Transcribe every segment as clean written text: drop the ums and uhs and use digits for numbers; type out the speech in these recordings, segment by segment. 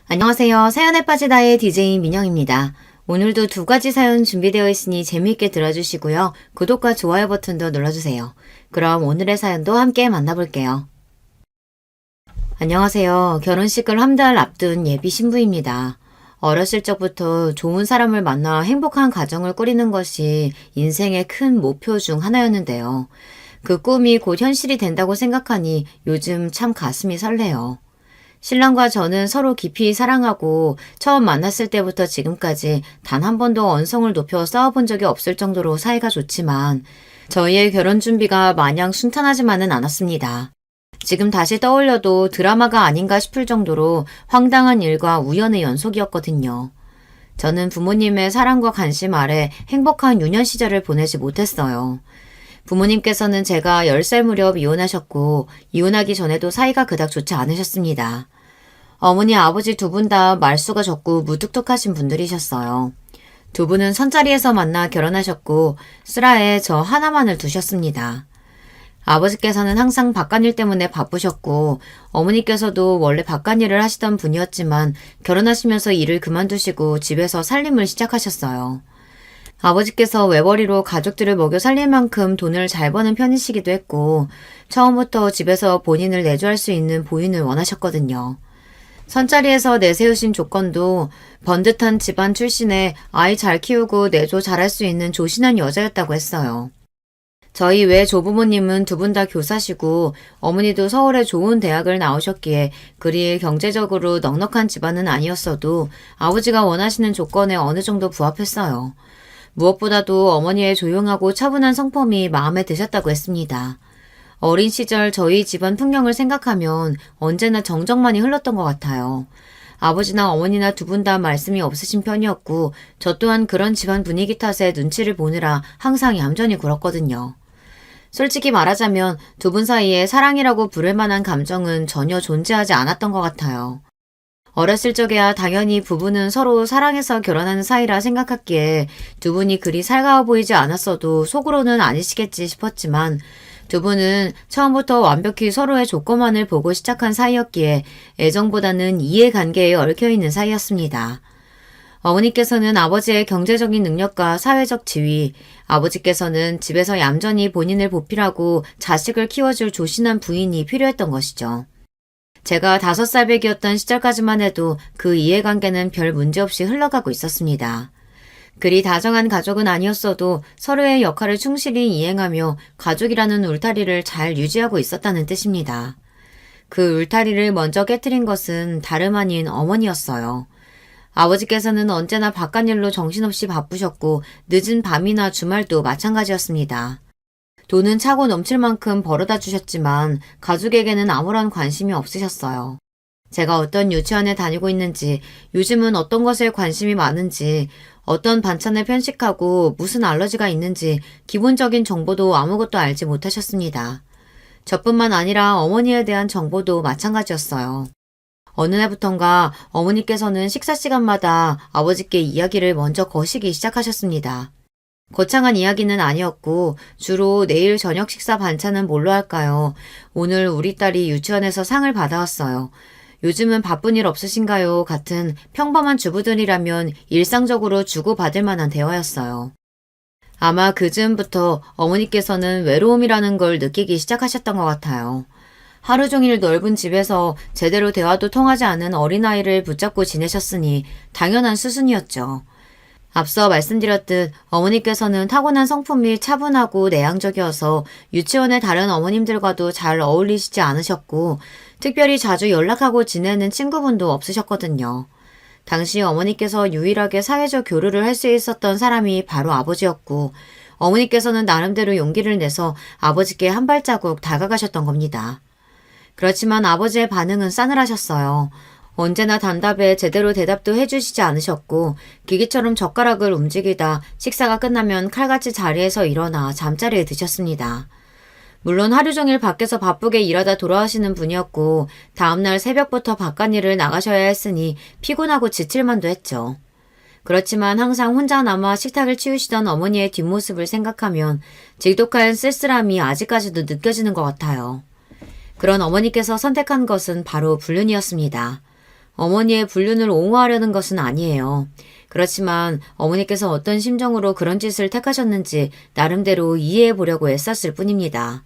안녕하세요. 사연에 빠지다의 DJ 민영입니다. 오늘도 두 가지 사연 준비되어 있으니 재미있게 들어주시고요. 구독과 좋아요 버튼도 눌러주세요. 그럼 오늘의 사연도 함께 만나볼게요. 안녕하세요. 결혼식을 한 달 앞둔 예비 신부입니다. 어렸을 적부터 좋은 사람을 만나 행복한 가정을 꾸리는 것이 인생의 큰 목표 중 하나였는데요. 그 꿈이 곧 현실이 된다고 생각하니 요즘 참 가슴이 설레요. 신랑과 저는 서로 깊이 사랑하고 처음 만났을 때부터 지금까지 단 한 번도 언성을 높여 싸워본 적이 없을 정도로 사이가 좋지만 저희의 결혼 준비가 마냥 순탄하지만은 않았습니다. 지금 다시 떠올려도 드라마가 아닌가 싶을 정도로 황당한 일과 우연의 연속이었거든요. 저는 부모님의 사랑과 관심 아래 행복한 유년 시절을 보내지 못했어요. 부모님께서는 제가 10살 무렵 이혼하셨고 이혼하기 전에도 사이가 그닥 좋지 않으셨습니다. 어머니, 아버지 두 분 다 말수가 적고 무뚝뚝하신 분들이셨어요. 두 분은 선자리에서 만나 결혼하셨고 슬하에 저 하나만을 두셨습니다. 아버지께서는 항상 바깥일 때문에 바쁘셨고 어머니께서도 원래 바깥일을 하시던 분이었지만 결혼하시면서 일을 그만두시고 집에서 살림을 시작하셨어요. 아버지께서 외벌이로 가족들을 먹여 살릴 만큼 돈을 잘 버는 편이시기도 했고 처음부터 집에서 본인을 내조할 수 있는 부인을 원하셨거든요. 선자리에서 내세우신 조건도 번듯한 집안 출신에 아이 잘 키우고 내조 잘할 수 있는 조신한 여자였다고 했어요. 저희 외 조부모님은 두 분 다 교사시고 어머니도 서울의 좋은 대학을 나오셨기에 그리 경제적으로 넉넉한 집안은 아니었어도 아버지가 원하시는 조건에 어느 정도 부합했어요. 무엇보다도 어머니의 조용하고 차분한 성품이 마음에 드셨다고 했습니다. 어린 시절 저희 집안 풍경을 생각하면 언제나 정적만이 흘렀던 것 같아요. 아버지나 어머니나 두 분 다 말씀이 없으신 편이었고 저 또한 그런 집안 분위기 탓에 눈치를 보느라 항상 얌전히 굴었거든요. 솔직히 말하자면 두 분 사이에 사랑이라고 부를 만한 감정은 전혀 존재하지 않았던 것 같아요. 어렸을 적에야 당연히 부부는 서로 사랑해서 결혼하는 사이라 생각했기에 두 분이 그리 살가워 보이지 않았어도 속으로는 아니시겠지 싶었지만 두 분은 처음부터 완벽히 서로의 조건만을 보고 시작한 사이였기에 애정보다는 이해관계에 얽혀있는 사이였습니다. 어머니께서는 아버지의 경제적인 능력과 사회적 지위, 아버지께서는 집에서 얌전히 본인을 보필하고 자식을 키워줄 조신한 부인이 필요했던 것이죠. 제가 5살 배기였던 시절까지만 해도 그 이해관계는 별 문제없이 흘러가고 있었습니다. 그리 다정한 가족은 아니었어도 서로의 역할을 충실히 이행하며 가족이라는 울타리를 잘 유지하고 있었다는 뜻입니다. 그 울타리를 먼저 깨트린 것은 다름 아닌 어머니였어요. 아버지께서는 언제나 바깥일로 정신없이 바쁘셨고 늦은 밤이나 주말도 마찬가지였습니다. 돈은 차고 넘칠 만큼 벌어다 주셨지만 가족에게는 아무런 관심이 없으셨어요. 제가 어떤 유치원에 다니고 있는지, 요즘은 어떤 것에 관심이 많은지, 어떤 반찬을 편식하고 무슨 알러지가 있는지 기본적인 정보도 아무것도 알지 못하셨습니다. 저뿐만 아니라 어머니에 대한 정보도 마찬가지였어요. 어느 날부턴가 어머니께서는 식사 시간마다 아버지께 이야기를 먼저 거시기 시작하셨습니다. 거창한 이야기는 아니었고 주로 내일 저녁 식사 반찬은 뭘로 할까요? 오늘 우리 딸이 유치원에서 상을 받아왔어요. 요즘은 바쁜 일 없으신가요? 같은 평범한 주부들이라면 일상적으로 주고받을 만한 대화였어요. 아마 그 즈음부터 어머니께서는 외로움이라는 걸 느끼기 시작하셨던 것 같아요. 하루 종일 넓은 집에서 제대로 대화도 통하지 않은 어린아이를 붙잡고 지내셨으니 당연한 수순이었죠. 앞서 말씀드렸듯 어머니께서는 타고난 성품이 차분하고 내향적이어서 유치원의 다른 어머님들과도 잘 어울리시지 않으셨고 특별히 자주 연락하고 지내는 친구분도 없으셨거든요. 당시 어머니께서 유일하게 사회적 교류를 할 수 있었던 사람이 바로 아버지였고 어머니께서는 나름대로 용기를 내서 아버지께 한 발자국 다가가셨던 겁니다. 그렇지만 아버지의 반응은 싸늘하셨어요. 언제나 단답에 제대로 대답도 해주시지 않으셨고 기계처럼 젓가락을 움직이다 식사가 끝나면 칼같이 자리에서 일어나 잠자리에 드셨습니다. 물론 하루 종일 밖에서 바쁘게 일하다 돌아오시는 분이었고 다음날 새벽부터 바깥일을 나가셔야 했으니 피곤하고 지칠만도 했죠. 그렇지만 항상 혼자 남아 식탁을 치우시던 어머니의 뒷모습을 생각하면 지독한 쓸쓸함이 아직까지도 느껴지는 것 같아요. 그런 어머니께서 선택한 것은 바로 불륜이었습니다. 어머니의 불륜을 옹호하려는 것은 아니에요. 그렇지만 어머니께서 어떤 심정으로 그런 짓을 택하셨는지 나름대로 이해해 보려고 애썼을 뿐입니다.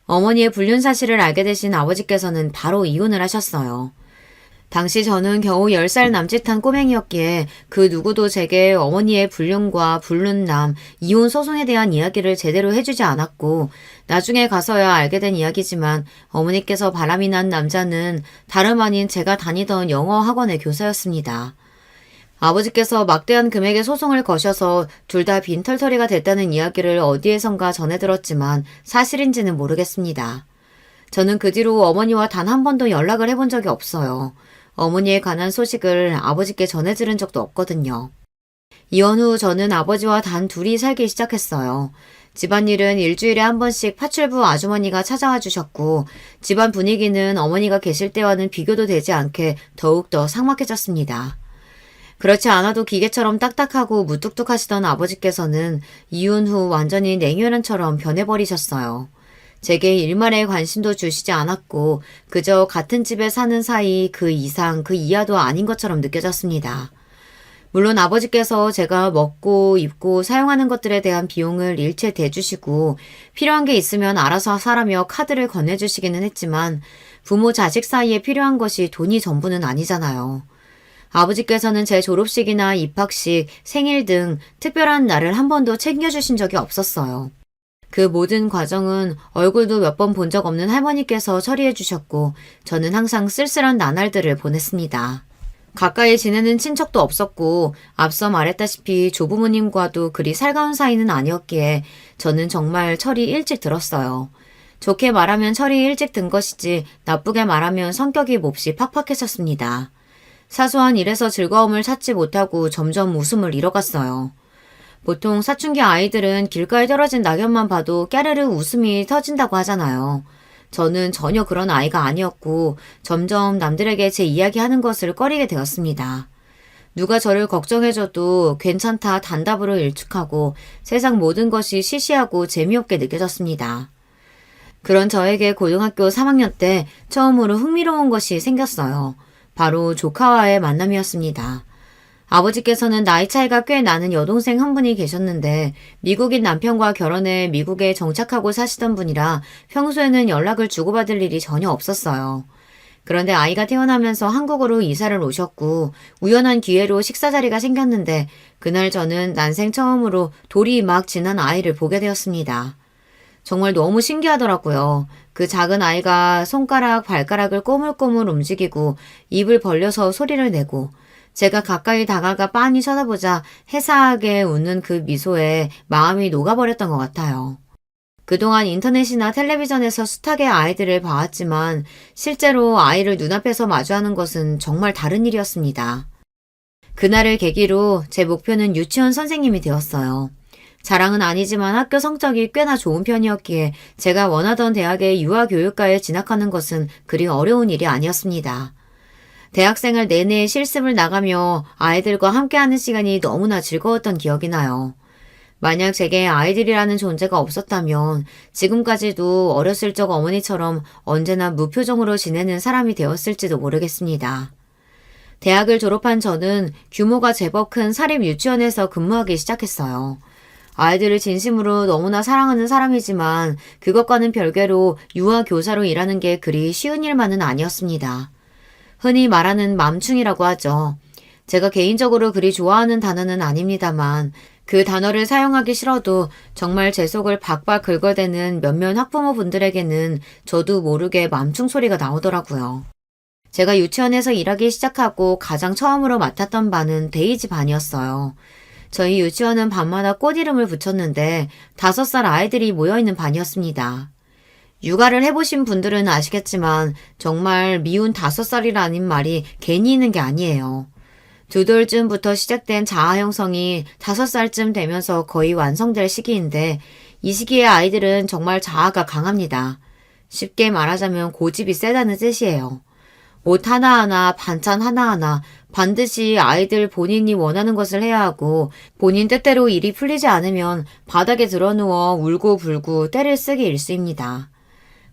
어머니의 불륜 사실을 알게 되신 아버지께서는 바로 이혼을 하셨어요. 당시 저는 겨우 10살 남짓한 꼬맹이였기에 그 누구도 제게 어머니의 불륜과 불륜남, 이혼 소송에 대한 이야기를 제대로 해주지 않았고 나중에 가서야 알게 된 이야기지만 어머니께서 바람이 난 남자는 다름 아닌 제가 다니던 영어 학원의 교사였습니다. 아버지께서 막대한 금액의 소송을 거셔서 둘 다 빈털터리가 됐다는 이야기를 어디에선가 전해 들었지만 사실인지는 모르겠습니다. 저는 그 뒤로 어머니와 단 한 번도 연락을 해본 적이 없어요. 어머니에 관한 소식을 아버지께 전해 들은 적도 없거든요. 이혼 후 저는 아버지와 단 둘이 살기 시작했어요. 집안일은 일주일에 한 번씩 파출부 아주머니가 찾아와 주셨고 집안 분위기는 어머니가 계실 때와는 비교도 되지 않게 더욱더 삭막해졌습니다. 그렇지 않아도 기계처럼 딱딱하고 무뚝뚝하시던 아버지께서는 이혼 후 완전히 냉혈한처럼 변해버리셨어요. 제게 일말의 관심도 주시지 않았고 그저 같은 집에 사는 사이 그 이상 그 이하도 아닌 것처럼 느껴졌습니다. 물론 아버지께서 제가 먹고 입고 사용하는 것들에 대한 비용을 일체 대주시고 필요한 게 있으면 알아서 사라며 카드를 건네주시기는 했지만 부모 자식 사이에 필요한 것이 돈이 전부는 아니잖아요. 아버지께서는 제 졸업식이나 입학식, 생일 등 특별한 날을 한 번도 챙겨주신 적이 없었어요. 그 모든 과정은 얼굴도 몇 번 본 적 없는 할머니께서 처리해 주셨고 저는 항상 쓸쓸한 나날들을 보냈습니다. 가까이 지내는 친척도 없었고 앞서 말했다시피 조부모님과도 그리 살가운 사이는 아니었기에 저는 정말 철이 일찍 들었어요. 좋게 말하면 철이 일찍 든 것이지 나쁘게 말하면 성격이 몹시 팍팍해졌습니다. 사소한 일에서 즐거움을 찾지 못하고 점점 웃음을 잃어갔어요. 보통 사춘기 아이들은 길가에 떨어진 낙엽만 봐도 깨르르 웃음이 터진다고 하잖아요. 저는 전혀 그런 아이가 아니었고 점점 남들에게 제 이야기하는 것을 꺼리게 되었습니다. 누가 저를 걱정해줘도 괜찮다 단답으로 일축하고 세상 모든 것이 시시하고 재미없게 느껴졌습니다. 그런 저에게 고등학교 3학년 때 처음으로 흥미로운 것이 생겼어요. 바로 조카와의 만남이었습니다. 아버지께서는 나이 차이가 꽤 나는 여동생 한 분이 계셨는데 미국인 남편과 결혼해 미국에 정착하고 사시던 분이라 평소에는 연락을 주고받을 일이 전혀 없었어요. 그런데 아이가 태어나면서 한국으로 이사를 오셨고 우연한 기회로 식사 자리가 생겼는데 그날 저는 난생 처음으로 돌이 막 지난 아이를 보게 되었습니다. 정말 너무 신기하더라고요. 그 작은 아이가 손가락, 발가락을 꼬물꼬물 움직이고 입을 벌려서 소리를 내고 제가 가까이 다가가 빤히 쳐다보자 해사하게 웃는 그 미소에 마음이 녹아버렸던 것 같아요. 그동안 인터넷이나 텔레비전에서 숱하게 아이들을 봐왔지만 실제로 아이를 눈앞에서 마주하는 것은 정말 다른 일이었습니다. 그날을 계기로 제 목표는 유치원 선생님이 되었어요. 자랑은 아니지만 학교 성적이 꽤나 좋은 편이었기에 제가 원하던 대학의 유아교육과에 진학하는 것은 그리 어려운 일이 아니었습니다. 대학생활 내내 실습을 나가며 아이들과 함께하는 시간이 너무나 즐거웠던 기억이 나요. 만약 제게 아이들이라는 존재가 없었다면 지금까지도 어렸을 적 어머니처럼 언제나 무표정으로 지내는 사람이 되었을지도 모르겠습니다. 대학을 졸업한 저는 규모가 제법 큰 사립 유치원에서 근무하기 시작했어요. 아이들을 진심으로 너무나 사랑하는 사람이지만 그것과는 별개로 유아 교사로 일하는 게 그리 쉬운 일만은 아니었습니다. 흔히 말하는 맘충이라고 하죠. 제가 개인적으로 그리 좋아하는 단어는 아닙니다만 그 단어를 사용하기 싫어도 정말 제 속을 박박 긁어대는 몇몇 학부모분들에게는 저도 모르게 맘충 소리가 나오더라고요. 제가 유치원에서 일하기 시작하고 가장 처음으로 맡았던 반은 데이지 반이었어요. 저희 유치원은 밤마다 꽃 이름을 붙였는데 5살 아이들이 모여있는 반이었습니다. 육아를 해보신 분들은 아시겠지만 정말 미운 5살이라는 말이 괜히 있는 게 아니에요. 2돌쯤부터 시작된 자아 형성이 5살쯤 되면서 거의 완성될 시기인데 이 시기의 아이들은 정말 자아가 강합니다. 쉽게 말하자면 고집이 세다는 뜻이에요. 옷 하나하나, 반찬 하나하나 반드시 아이들 본인이 원하는 것을 해야 하고 본인 뜻대로 일이 풀리지 않으면 바닥에 드러누워 울고 불고 떼를 쓰기 일쑤입니다.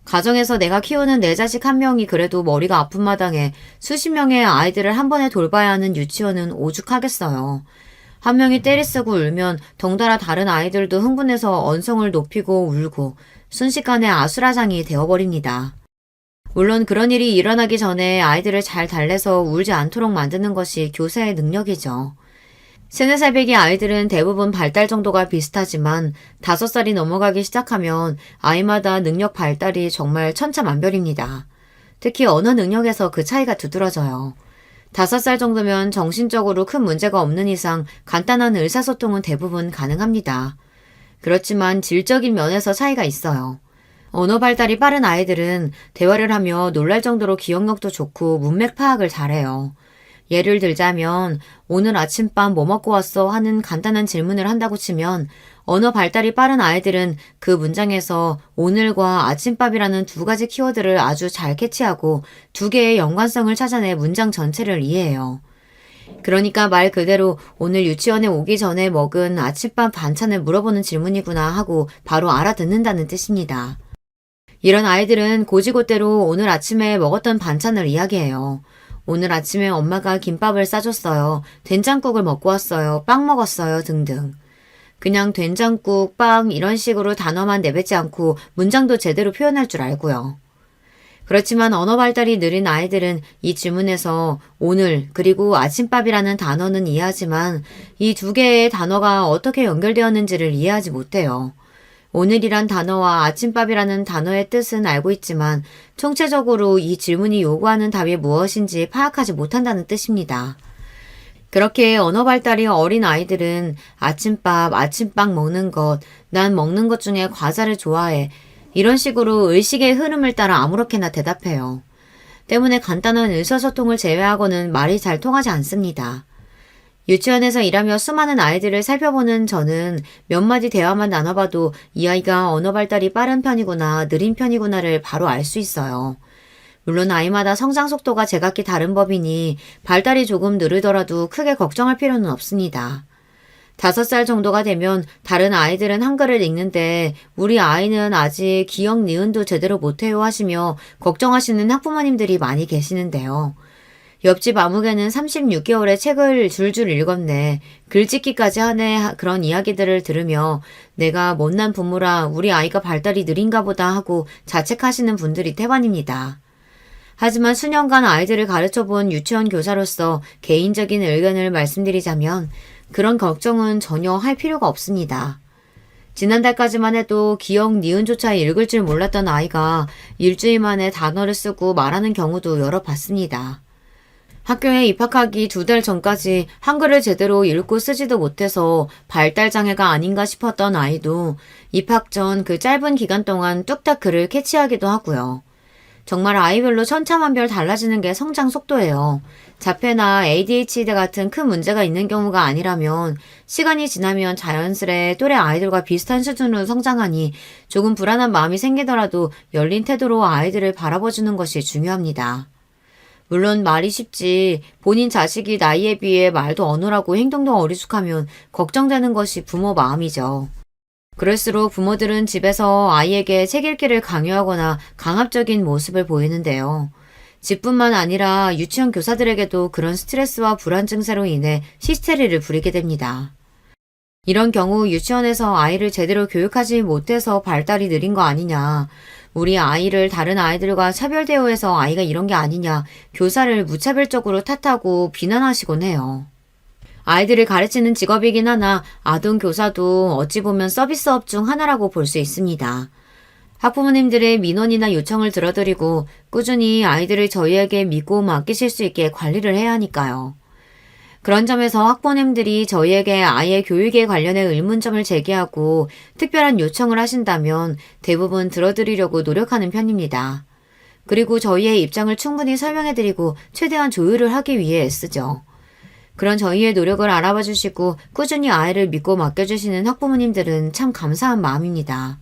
가정에서 내가 키우는 내 자식 한 명이 그래도 머리가 아픈 마당에 수십 명의 아이들을 한 번에 돌봐야 하는 유치원은 오죽하겠어요. 한 명이 떼리쓰고 울면 덩달아 다른 아이들도 흥분해서 언성을 높이고 울고 순식간에 아수라장이 되어버립니다. 물론 그런 일이 일어나기 전에 아이들을 잘 달래서 울지 않도록 만드는 것이 교사의 능력이죠. 3, 4살배기 아이들은 대부분 발달 정도가 비슷하지만 5살이 넘어가기 시작하면 아이마다 능력 발달이 정말 천차만별입니다. 특히 언어 능력에서 그 차이가 두드러져요. 5살 정도면 정신적으로 큰 문제가 없는 이상 간단한 의사소통은 대부분 가능합니다. 그렇지만 질적인 면에서 차이가 있어요. 언어 발달이 빠른 아이들은 대화를 하며 놀랄 정도로 기억력도 좋고 문맥 파악을 잘해요. 예를 들자면 오늘 아침밥 뭐 먹고 왔어 하는 간단한 질문을 한다고 치면 언어 발달이 빠른 아이들은 그 문장에서 오늘과 아침밥이라는 2가지 키워드를 아주 잘 캐치하고 2개의 연관성을 찾아내 문장 전체를 이해해요. 그러니까 말 그대로 오늘 유치원에 오기 전에 먹은 아침밥 반찬을 물어보는 질문이구나 하고 바로 알아듣는다는 뜻입니다. 이런 아이들은 고지고대로 오늘 아침에 먹었던 반찬을 이야기해요. 오늘 아침에 엄마가 김밥을 싸줬어요. 된장국을 먹고 왔어요. 빵 먹었어요. 등등. 그냥 된장국, 빵 이런 식으로 단어만 내뱉지 않고 문장도 제대로 표현할 줄 알고요. 그렇지만 언어 발달이 느린 아이들은 이 질문에서 오늘 그리고 아침밥이라는 단어는 이해하지만 이 2개의 단어가 어떻게 연결되었는지를 이해하지 못해요. 오늘이란 단어와 아침밥이라는 단어의 뜻은 알고 있지만 총체적으로 이 질문이 요구하는 답이 무엇인지 파악하지 못한다는 뜻입니다. 그렇게 언어 발달이 어린 아이들은 아침밥, 아침빵 먹는 것, 난 먹는 것 중에 과자를 좋아해. 이런 식으로 의식의 흐름을 따라 아무렇게나 대답해요. 때문에 간단한 의사소통을 제외하고는 말이 잘 통하지 않습니다. 유치원에서 일하며 수많은 아이들을 살펴보는 저는 몇 마디 대화만 나눠봐도 이 아이가 언어 발달이 빠른 편이구나, 느린 편이구나를 바로 알 수 있어요. 물론 아이마다 성장 속도가 제각기 다른 법이니 발달이 조금 느리더라도 크게 걱정할 필요는 없습니다. 5살 정도가 되면 다른 아이들은 한글을 읽는데 우리 아이는 아직 기억 니은도 제대로 못해요 하시며 걱정하시는 학부모님들이 많이 계시는데요. 옆집 아무개는 36개월의 책을 줄줄 읽었네. 글짓기까지 하네. 그런 이야기들을 들으며 내가 못난 부모라 우리 아이가 발달이 느린가 보다 하고 자책하시는 분들이 태반입니다. 하지만 수년간 아이들을 가르쳐본 유치원 교사로서 개인적인 의견을 말씀드리자면 그런 걱정은 전혀 할 필요가 없습니다. 지난달까지만 해도 기억 니은조차 읽을 줄 몰랐던 아이가 일주일 만에 단어를 쓰고 말하는 경우도 여러 봤습니다. 학교에 입학하기 2달 전까지 한글을 제대로 읽고 쓰지도 못해서 발달장애가 아닌가 싶었던 아이도 입학 전 그 짧은 기간 동안 뚝딱 글을 캐치하기도 하고요. 정말 아이별로 천차만별 달라지는 게 성장 속도예요. 자폐나 ADHD 같은 큰 문제가 있는 경우가 아니라면 시간이 지나면 자연스레 또래 아이들과 비슷한 수준으로 성장하니 조금 불안한 마음이 생기더라도 열린 태도로 아이들을 바라봐주는 것이 중요합니다. 물론 말이 쉽지 본인 자식이 나이에 비해 말도 어눌하고 행동도 어리숙하면 걱정되는 것이 부모 마음이죠. 그럴수록 부모들은 집에서 아이에게 책 읽기를 강요하거나 강압적인 모습을 보이는데요. 집뿐만 아니라 유치원 교사들에게도 그런 스트레스와 불안 증세로 인해 히스테리를 부리게 됩니다. 이런 경우 유치원에서 아이를 제대로 교육하지 못해서 발달이 느린 거 아니냐, 우리 아이를 다른 아이들과 차별 대우해서 아이가 이런 게 아니냐, 교사를 무차별적으로 탓하고 비난하시곤 해요. 아이들을 가르치는 직업이긴 하나 아동교사도 어찌 보면 서비스업 중 하나라고 볼 수 있습니다. 학부모님들의 민원이나 요청을 들어드리고 꾸준히 아이들을 저희에게 믿고 맡기실 수 있게 관리를 해야 하니까요. 그런 점에서 학부모님들이 저희에게 아이의 교육에 관련해 의문점을 제기하고 특별한 요청을 하신다면 대부분 들어드리려고 노력하는 편입니다. 그리고 저희의 입장을 충분히 설명해드리고 최대한 조율을 하기 위해 애쓰죠. 그런 저희의 노력을 알아봐 주시고 꾸준히 아이를 믿고 맡겨주시는 학부모님들은 참 감사한 마음입니다.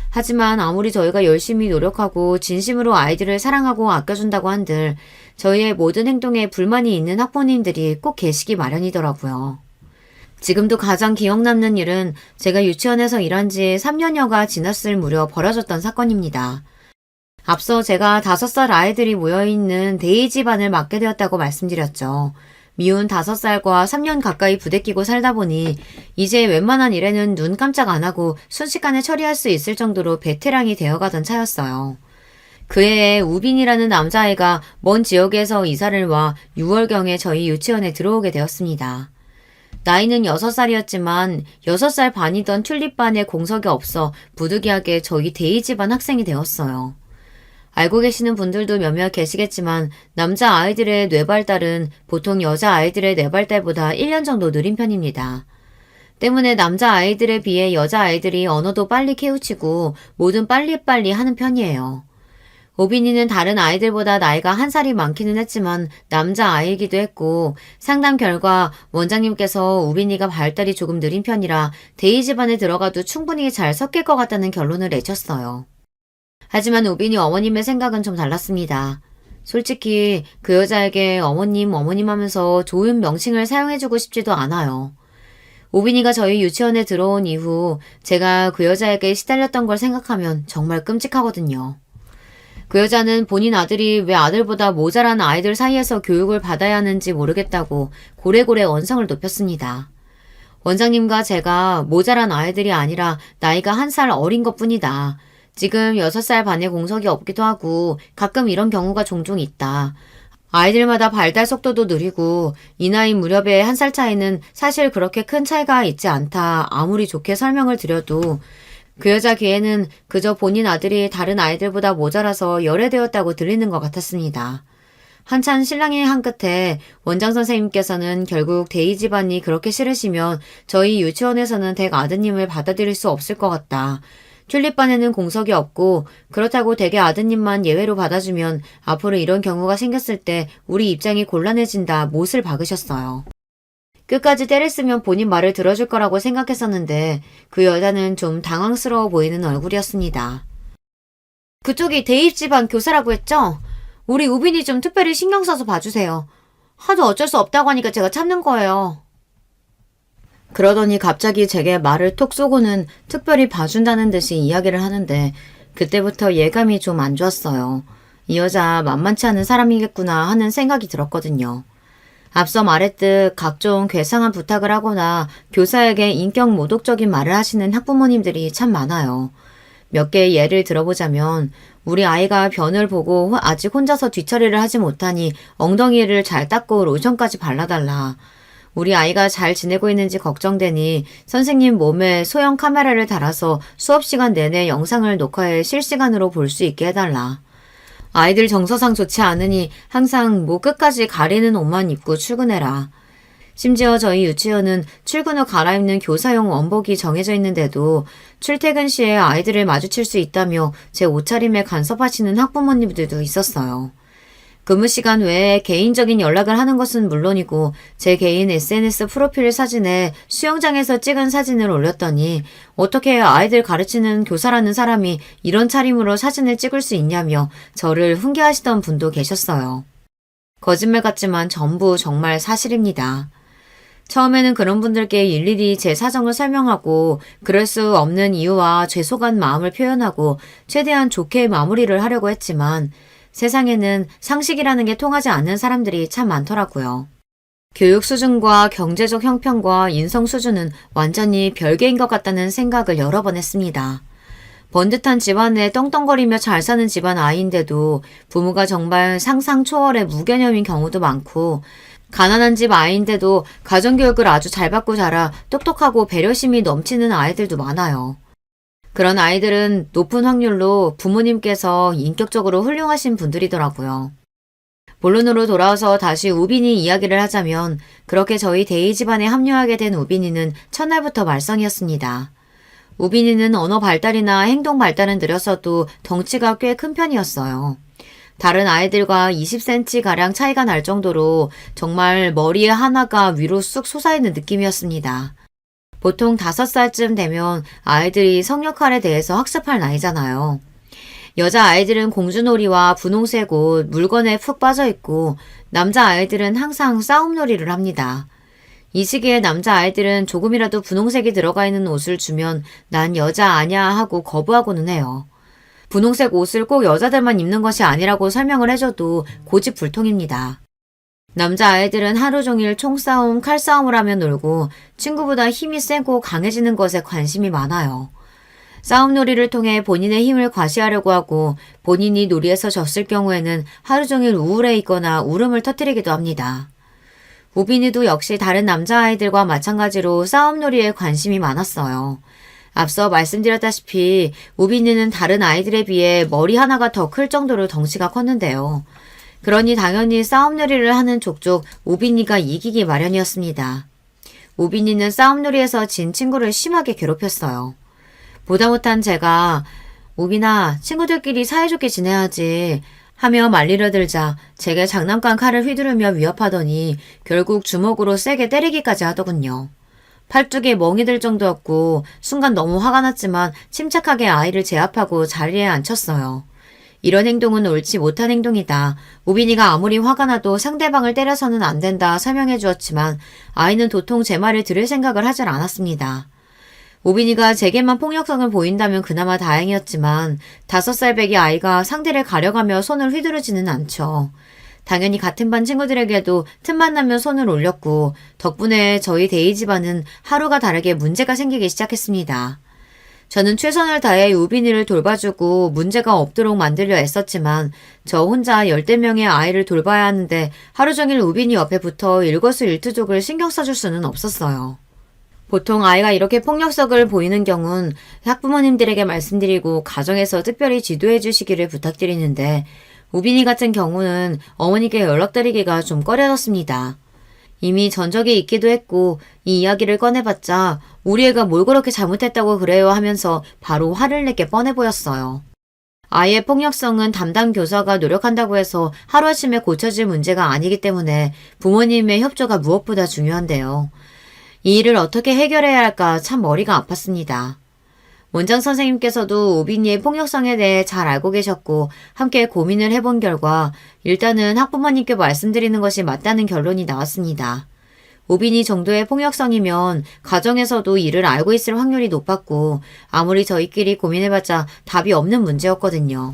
하지만 아무리 저희가 열심히 노력하고 진심으로 아이들을 사랑하고 아껴준다고 한들 저희의 모든 행동에 불만이 있는 학부모님들이 꼭 계시기 마련이더라고요. 지금도 가장 기억 남는 일은 제가 유치원에서 일한 지 3년여가 지났을 무렵 벌어졌던 사건입니다. 앞서 제가 5살 아이들이 모여있는 데이지반을 맡게 되었다고 말씀드렸죠. 미운 5살과 3년 가까이 부대끼고 살다 보니 이제 웬만한 일에는 눈 깜짝 안 하고 순식간에 처리할 수 있을 정도로 베테랑이 되어가던 차였어요. 그 해에 우빈이라는 남자아이가 먼 지역에서 이사를 와 6월경에 저희 유치원에 들어오게 되었습니다. 나이는 6살이었지만 6살 반이던 튤립반에 공석이 없어 부득이하게 저희 데이지반 학생이 되었어요. 알고 계시는 분들도 몇몇 계시겠지만 남자 아이들의 뇌발달은 보통 여자 아이들의 뇌발달보다 1년 정도 느린 편입니다. 때문에 남자 아이들에 비해 여자 아이들이 언어도 빨리 깨우치고 뭐든 빨리빨리 하는 편이에요. 오빈이는 다른 아이들보다 나이가 1살이 많기는 했지만 남자 아이이기도 했고 상담 결과 원장님께서 우빈이가 발달이 조금 느린 편이라 데이지반에 들어가도 충분히 잘 섞일 것 같다는 결론을 내셨어요. 하지만 우빈이 어머님의 생각은 좀 달랐습니다. 솔직히 그 여자에게 어머님 하면서 좋은 명칭을 사용해주고 싶지도 않아요. 우빈이가 저희 유치원에 들어온 이후 제가 그 여자에게 시달렸던 걸 생각하면 정말 끔찍하거든요. 그 여자는 본인 아들이 왜 아들보다 모자란 아이들 사이에서 교육을 받아야 하는지 모르겠다고 고래고래 언성을 높였습니다. 원장님과 제가 모자란 아이들이 아니라 나이가 1살 어린 것뿐이다. 지금 6살 반에 공석이 없기도 하고 가끔 이런 경우가 종종 있다. 아이들마다 발달 속도도 느리고 이 나이 무렵의 1살 차이는 사실 그렇게 큰 차이가 있지 않다. 아무리 좋게 설명을 드려도 그 여자 귀에는 그저 본인 아들이 다른 아이들보다 모자라서 열애되었다고 들리는 것 같았습니다. 한참 실랑이 한 끝에 원장 선생님께서는 결국 데이지반이 그렇게 싫으시면 저희 유치원에서는 댁 아드님을 받아들일 수 없을 것 같다. 튤립반에는 공석이 없고 그렇다고 댁의 아드님만 예외로 받아주면 앞으로 이런 경우가 생겼을 때 우리 입장이 곤란해진다 못을 박으셨어요. 끝까지 때렸으면 본인 말을 들어줄 거라고 생각했었는데 그 여자는 좀 당황스러워 보이는 얼굴이었습니다. 그쪽이 대입집안 교사라고 했죠? 우리 우빈이 좀 특별히 신경 써서 봐주세요. 하도 어쩔 수 없다고 하니까 제가 참는 거예요. 그러더니 갑자기 제게 말을 톡 쏘고는 특별히 봐준다는 듯이 이야기를 하는데 그때부터 예감이 좀 안 좋았어요. 이 여자 만만치 않은 사람이겠구나 하는 생각이 들었거든요. 앞서 말했듯 각종 괴상한 부탁을 하거나 교사에게 인격 모독적인 말을 하시는 학부모님들이 참 많아요. 몇 개의 예를 들어보자면 우리 아이가 변을 보고 아직 혼자서 뒤처리를 하지 못하니 엉덩이를 잘 닦고 로션까지 발라달라. 우리 아이가 잘 지내고 있는지 걱정되니 선생님 몸에 소형 카메라를 달아서 수업 시간 내내 영상을 녹화해 실시간으로 볼 수 있게 해달라. 아이들 정서상 좋지 않으니 항상 목 끝까지 가리는 옷만 입고 출근해라. 심지어 저희 유치원은 출근 후 갈아입는 교사용 원복이 정해져 있는데도 출퇴근 시에 아이들을 마주칠 수 있다며 제 옷차림에 간섭하시는 학부모님들도 있었어요. 근무 시간 외에 개인적인 연락을 하는 것은 물론이고 제 개인 SNS 프로필 사진에 수영장에서 찍은 사진을 올렸더니 어떻게 아이들 가르치는 교사라는 사람이 이런 차림으로 사진을 찍을 수 있냐며 저를 훈계하시던 분도 계셨어요. 거짓말 같지만 전부 정말 사실입니다. 처음에는 그런 분들께 일일이 제 사정을 설명하고 그럴 수 없는 이유와 죄송한 마음을 표현하고 최대한 좋게 마무리를 하려고 했지만 세상에는 상식이라는 게 통하지 않는 사람들이 참 많더라고요. 교육 수준과 경제적 형편과 인성 수준은 완전히 별개인 것 같다는 생각을 여러 번 했습니다. 번듯한 집안에 떵떵거리며 잘 사는 집안 아이인데도 부모가 정말 상상 초월의 무개념인 경우도 많고 가난한 집 아이인데도 가정교육을 아주 잘 받고 자라 똑똑하고 배려심이 넘치는 아이들도 많아요. 그런 아이들은 높은 확률로 부모님께서 인격적으로 훌륭하신 분들이더라고요. 본론으로 돌아와서 다시 우빈이 이야기를 하자면 그렇게 저희 데이 집안에 합류하게 된 우빈이는 첫날부터 말썽이었습니다. 우빈이는 언어 발달이나 행동 발달은 느렸어도 덩치가 꽤 큰 편이었어요. 다른 아이들과 20cm가량 차이가 날 정도로 정말 머리에 하나가 위로 쑥 솟아있는 느낌이었습니다. 보통 5살쯤 되면 아이들이 성역할에 대해서 학습할 나이잖아요. 여자 아이들은 공주놀이와 분홍색 옷, 물건에 푹 빠져있고 남자 아이들은 항상 싸움놀이를 합니다. 이 시기에 남자 아이들은 조금이라도 분홍색이 들어가 있는 옷을 주면 난 여자 아냐 하고 거부하고는 해요. 분홍색 옷을 꼭 여자들만 입는 것이 아니라고 설명을 해줘도 고집불통입니다. 남자아이들은 하루 종일 총싸움, 칼싸움을 하며 놀고 친구보다 힘이 세고 강해지는 것에 관심이 많아요. 싸움놀이를 통해 본인의 힘을 과시하려고 하고 본인이 놀이에서 졌을 경우에는 하루 종일 우울해 있거나 울음을 터뜨리기도 합니다. 우빈이도 역시 다른 남자아이들과 마찬가지로 싸움놀이에 관심이 많았어요. 앞서 말씀드렸다시피 우빈이는 다른 아이들에 비해 머리 하나가 더 클 정도로 덩치가 컸는데요. 그러니 당연히 싸움놀이를 하는 족족 우빈이가 이기기 마련이었습니다. 우빈이는 싸움놀이에서 진 친구를 심하게 괴롭혔어요. 보다 못한 제가 우빈아, 친구들끼리 사이좋게 지내야지 하며 말리려 들자 제게 장난감 칼을 휘두르며 위협하더니 결국 주먹으로 세게 때리기까지 하더군요. 팔뚝에 멍이 들 정도였고 순간 너무 화가 났지만 침착하게 아이를 제압하고 자리에 앉혔어요. 이런 행동은 옳지 못한 행동이다. 우빈이가 아무리 화가 나도 상대방을 때려서는 안 된다 설명해 주었지만 아이는 도통 제 말을 들을 생각을 하질 않았습니다. 우빈이가 제게만 폭력성을 보인다면 그나마 다행이었지만 5살 배기 아이가 상대를 가려가며 손을 휘두르지는 않죠. 당연히 같은 반 친구들에게도 틈만 나면 손을 올렸고 덕분에 저희 데이 집안은 하루가 다르게 문제가 생기기 시작했습니다. 저는 최선을 다해 우빈이를 돌봐주고 문제가 없도록 만들려 애썼지만 저 혼자 10대명의 아이를 돌봐야 하는데 하루 종일 우빈이 옆에 붙어 일거수일투족을 신경 써줄 수는 없었어요. 보통 아이가 이렇게 폭력성을 보이는 경우는 학부모님들에게 말씀드리고 가정에서 특별히 지도해 주시기를 부탁드리는데 우빈이 같은 경우는 어머니께 연락드리기가 좀 꺼려졌습니다. 이미 전적이 있기도 했고 이 이야기를 꺼내봤자 우리 애가 뭘 그렇게 잘못했다고 그래요 하면서 바로 화를 내게 뻔해 보였어요. 아이의 폭력성은 담당 교사가 노력한다고 해서 하루아침에 고쳐질 문제가 아니기 때문에 부모님의 협조가 무엇보다 중요한데요. 이 일을 어떻게 해결해야 할까 참 머리가 아팠습니다. 원장 선생님께서도 우빈이의 폭력성에 대해 잘 알고 계셨고 함께 고민을 해본 결과 일단은 학부모님께 말씀드리는 것이 맞다는 결론이 나왔습니다. 우빈이 정도의 폭력성이면 가정에서도 이를 알고 있을 확률이 높았고 아무리 저희끼리 고민해봤자 답이 없는 문제였거든요.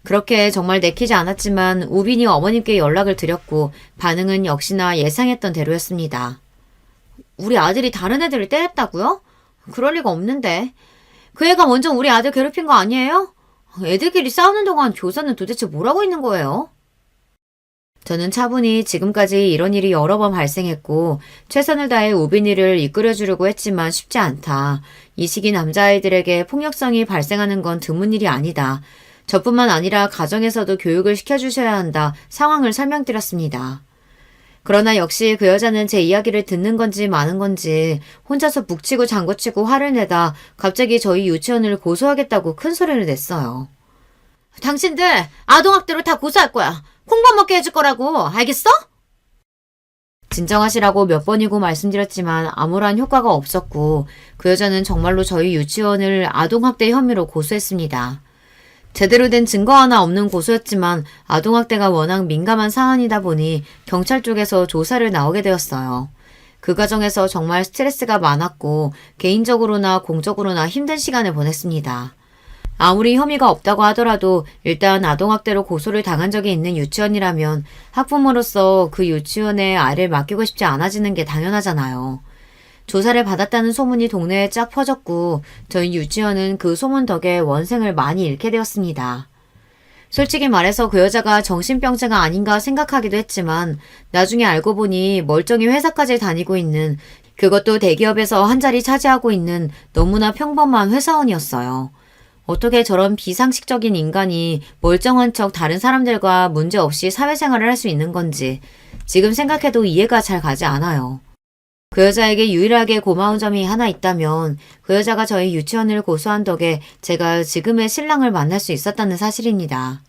그렇게 정말 내키지 않았지만 우빈이 어머님께 연락을 드렸고 반응은 역시나 예상했던 대로였습니다. 우리 아들이 다른 애들을 때렸다고요? 그럴 리가 없는데. 그 애가 먼저 우리 아들 괴롭힌 거 아니에요? 애들끼리 싸우는 동안 교사는 도대체 뭘 하고 있는 거예요? 저는 차분히 지금까지 이런 일이 여러 번 발생했고 최선을 다해 우빈이를 이끌어주려고 했지만 쉽지 않다. 이 시기 남자아이들에게 폭력성이 발생하는 건 드문 일이 아니다. 저뿐만 아니라 가정에서도 교육을 시켜주셔야 한다. 상황을 설명드렸습니다. 그러나 역시 그 여자는 제 이야기를 듣는 건지 마는 건지 혼자서 북치고 장구치고 화를 내다 갑자기 저희 유치원을 고소하겠다고 큰 소리를 냈어요. 당신들 아동학대로 다 고소할 거야. 콩밥 먹게 해줄 거라고. 알겠어? 진정하시라고 몇 번이고 말씀드렸지만 아무런 효과가 없었고 그 여자는 정말로 저희 유치원을 아동학대 혐의로 고소했습니다. 제대로 된 증거 하나 없는 고소였지만 아동학대가 워낙 민감한 사안이다 보니 경찰 쪽에서 조사를 나오게 되었어요. 그 과정에서 정말 스트레스가 많았고 개인적으로나 공적으로나 힘든 시간을 보냈습니다. 아무리 혐의가 없다고 하더라도 일단 아동학대로 고소를 당한 적이 있는 유치원이라면 학부모로서 그 유치원에 아이를 맡기고 싶지 않아지는 게 당연하잖아요. 조사를 받았다는 소문이 동네에 쫙 퍼졌고 저희 유치원은 그 소문 덕에 원생을 많이 잃게 되었습니다. 솔직히 말해서 그 여자가 정신병자가 아닌가 생각하기도 했지만 나중에 알고 보니 멀쩡히 회사까지 다니고 있는 그것도 대기업에서 한 자리 차지하고 있는 너무나 평범한 회사원이었어요. 어떻게 저런 비상식적인 인간이 멀쩡한 척 다른 사람들과 문제없이 사회생활을 할 수 있는 건지 지금 생각해도 이해가 잘 가지 않아요. 그 여자에게 유일하게 고마운 점이 하나 있다면 그 여자가 저희 유치원을 고소한 덕에 제가 지금의 신랑을 만날 수 있었다는 사실입니다.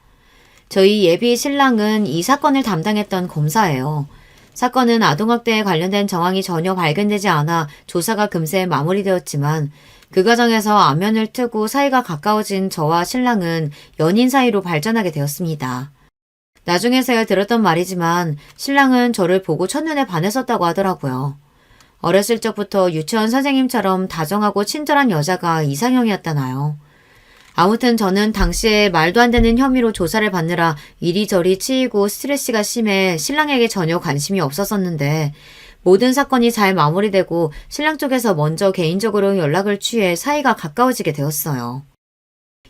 저희 예비 신랑은 이 사건을 담당했던 검사예요. 사건은 아동학대에 관련된 정황이 전혀 발견되지 않아 조사가 금세 마무리되었지만 그 과정에서 안면을 트고 사이가 가까워진 저와 신랑은 연인 사이로 발전하게 되었습니다. 나중에서야 들었던 말이지만 신랑은 저를 보고 첫눈에 반했었다고 하더라고요. 어렸을 적부터 유치원 선생님처럼 다정하고 친절한 여자가 이상형이었다나요. 아무튼 저는 당시에 말도 안 되는 혐의로 조사를 받느라 이리저리 치이고 스트레스가 심해 신랑에게 전혀 관심이 없었었는데 모든 사건이 잘 마무리되고 신랑 쪽에서 먼저 개인적으로 연락을 취해 사이가 가까워지게 되었어요.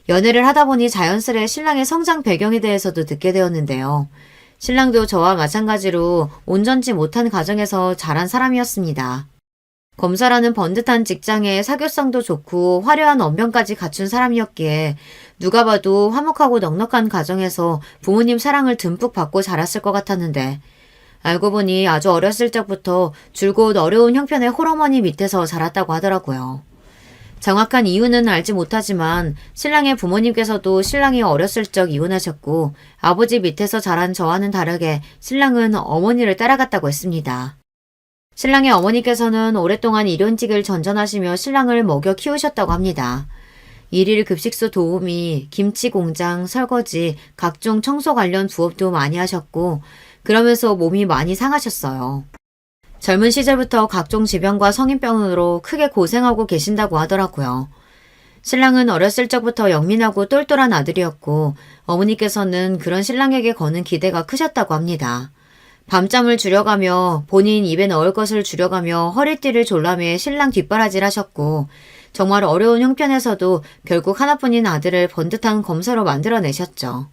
연애를 하다 보니 자연스레 신랑의 성장 배경에 대해서도 듣게 되었는데요. 신랑도 저와 마찬가지로 온전치 못한 가정에서 자란 사람이었습니다. 검사라는 번듯한 직장에 사교성도 좋고 화려한 언변까지 갖춘 사람이었기에 누가 봐도 화목하고 넉넉한 가정에서 부모님 사랑을 듬뿍 받고 자랐을 것 같았는데 알고 보니 아주 어렸을 적부터 줄곧 어려운 형편의 홀어머니 밑에서 자랐다고 하더라고요. 정확한 이유는 알지 못하지만 신랑의 부모님께서도 신랑이 어렸을 적 이혼하셨고 아버지 밑에서 자란 저와는 다르게 신랑은 어머니를 따라갔다고 했습니다. 신랑의 어머니께서는 오랫동안 일용직을 전전하시며 신랑을 먹여 키우셨다고 합니다. 일일 급식소 도우미, 김치 공장, 설거지, 각종 청소 관련 부업도 많이 하셨고 그러면서 몸이 많이 상하셨어요. 젊은 시절부터 각종 질병과 성인병으로 크게 고생하고 계신다고 하더라고요. 신랑은 어렸을 적부터 영민하고 똘똘한 아들이었고 어머니께서는 그런 신랑에게 거는 기대가 크셨다고 합니다. 밤잠을 줄여가며 본인 입에 넣을 것을 줄여가며 허리띠를 졸라매 신랑 뒷바라지를 하셨고 정말 어려운 형편에서도 결국 하나뿐인 아들을 번듯한 검사로 만들어내셨죠.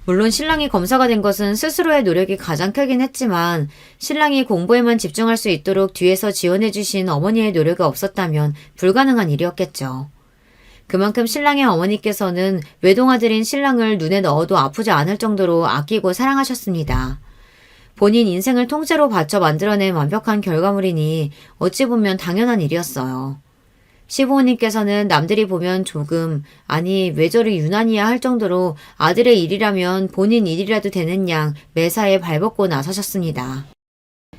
물론 신랑이 검사가 된 것은 스스로의 노력이 가장 크긴 했지만 신랑이 공부에만 집중할 수 있도록 뒤에서 지원해주신 어머니의 노력이 없었다면 불가능한 일이었겠죠. 그만큼 신랑의 어머니께서는 외동아들인 신랑을 눈에 넣어도 아프지 않을 정도로 아끼고 사랑하셨습니다. 본인 인생을 통째로 바쳐 만들어낸 완벽한 결과물이니 어찌 보면 당연한 일이었어요. 시부모님께서는 남들이 보면 조금 아니 왜 저리 유난이야 할 정도로 아들의 일이라면 본인 일이라도 되는 양 매사에 발벗고 나서셨습니다.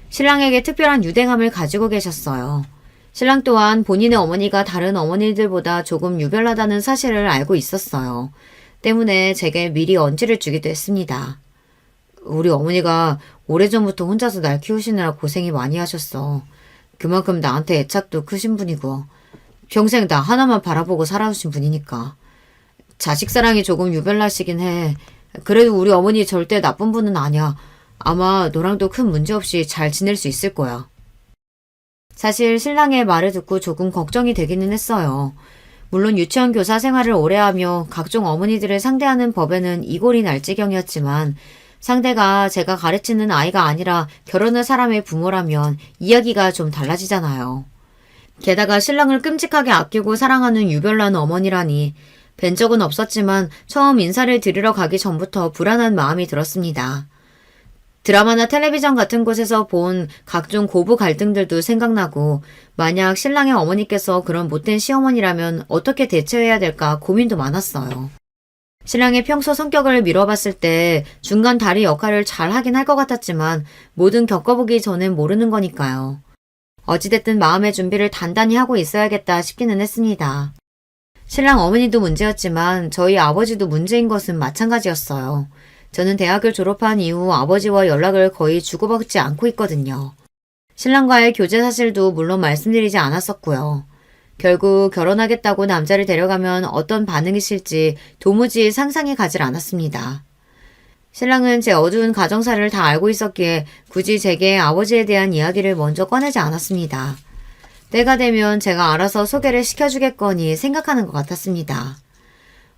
신랑에게 특별한 유대감을 가지고 계셨어요. 신랑 또한 본인의 어머니가 다른 어머니들보다 조금 유별나다는 사실을 알고 있었어요. 때문에 제게 미리 언지를 주기도 했습니다. 우리 어머니가 오래전부터 혼자서 날 키우시느라 고생이 많이 하셨어. 그만큼 나한테 애착도 크신 분이고 평생 나 하나만 바라보고 살아오신 분이니까. 자식 사랑이 조금 유별나시긴 해. 그래도 우리 어머니 절대 나쁜 분은 아니야. 아마 너랑도 큰 문제 없이 잘 지낼 수 있을 거야. 사실 신랑의 말을 듣고 조금 걱정이 되기는 했어요. 물론 유치원 교사 생활을 오래 하며 각종 어머니들을 상대하는 법에는 이골이 날 지경이었지만 상대가 제가 가르치는 아이가 아니라 결혼할 사람의 부모라면 이야기가 좀 달라지잖아요. 게다가 신랑을 끔찍하게 아끼고 사랑하는 유별난 어머니라니 뵌 적은 없었지만 처음 인사를 드리러 가기 전부터 불안한 마음이 들었습니다. 드라마나 텔레비전 같은 곳에서 본 각종 고부 갈등들도 생각나고 만약 신랑의 어머니께서 그런 못된 시어머니라면 어떻게 대처해야 될까 고민도 많았어요. 신랑의 평소 성격을 미뤄봤을 때 중간 다리 역할을 잘 하긴 할 것 같았지만 뭐든 겪어보기 전엔 모르는 거니까요. 어찌됐든 마음의 준비를 단단히 하고 있어야겠다 싶기는 했습니다. 신랑 어머니도 문제였지만 저희 아버지도 문제인 것은 마찬가지였어요. 저는 대학을 졸업한 이후 아버지와 연락을 거의 주고받지 않고 있거든요. 신랑과의 교제 사실도 물론 말씀드리지 않았었고요. 결국 결혼하겠다고 남자를 데려가면 어떤 반응이실지 도무지 상상이 가질 않았습니다. 신랑은 제 어두운 가정사를 다 알고 있었기에 굳이 제게 아버지에 대한 이야기를 먼저 꺼내지 않았습니다. 때가 되면 제가 알아서 소개를 시켜주겠거니 생각하는 것 같았습니다.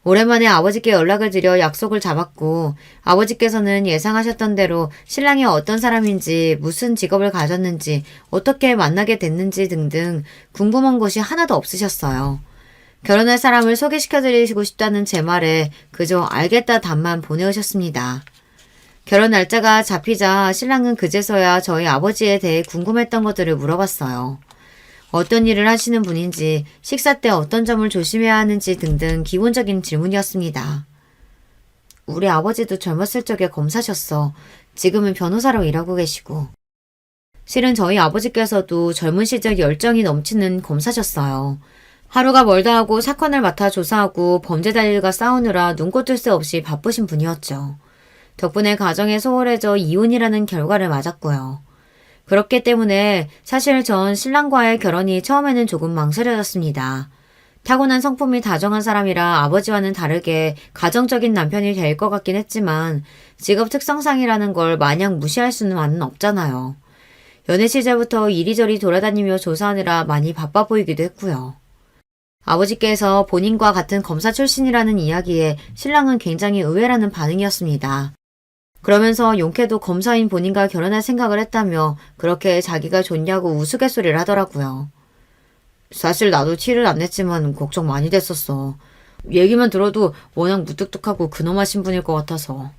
오랜만에 아버지께 연락을 드려 약속을 잡았고 아버지께서는 예상하셨던 대로 신랑이 어떤 사람인지 무슨 직업을 가졌는지 어떻게 만나게 됐는지 등등 궁금한 것이 하나도 없으셨어요. 결혼할 사람을 소개시켜드리고 싶다는 제 말에 그저 알겠다 답만 보내오셨습니다. 결혼 날짜가 잡히자 신랑은 그제서야 저희 아버지에 대해 궁금했던 것들을 물어봤어요. 어떤 일을 하시는 분인지, 식사 때 어떤 점을 조심해야 하는지 등등 기본적인 질문이었습니다. 우리 아버지도 젊었을 적에 검사셨어. 지금은 변호사로 일하고 계시고. 실은 저희 아버지께서도 젊은 시절 열정이 넘치는 검사셨어요. 하루가 멀다 하고 사건을 맡아 조사하고 범죄자들과 싸우느라 눈코 뜰 새 없이 바쁘신 분이었죠. 덕분에 가정에 소홀해져 이혼이라는 결과를 맞았고요. 그렇기 때문에 사실 전 신랑과의 결혼이 처음에는 조금 망설여졌습니다. 타고난 성품이 다정한 사람이라 아버지와는 다르게 가정적인 남편이 될 것 같긴 했지만 직업 특성상이라는 걸 마냥 무시할 수는 없잖아요. 연애 시절부터 이리저리 돌아다니며 조사하느라 많이 바빠 보이기도 했고요. 아버지께서 본인과 같은 검사 출신이라는 이야기에 신랑은 굉장히 의외라는 반응이었습니다. 그러면서 용케도 검사인 본인과 결혼할 생각을 했다며 그렇게 자기가 좋냐고 우스갯소리를 하더라고요. 사실 나도 티를 안 냈지만 걱정 많이 됐었어. 얘기만 들어도 워낙 무뚝뚝하고 근엄하신 분일 것 같아서.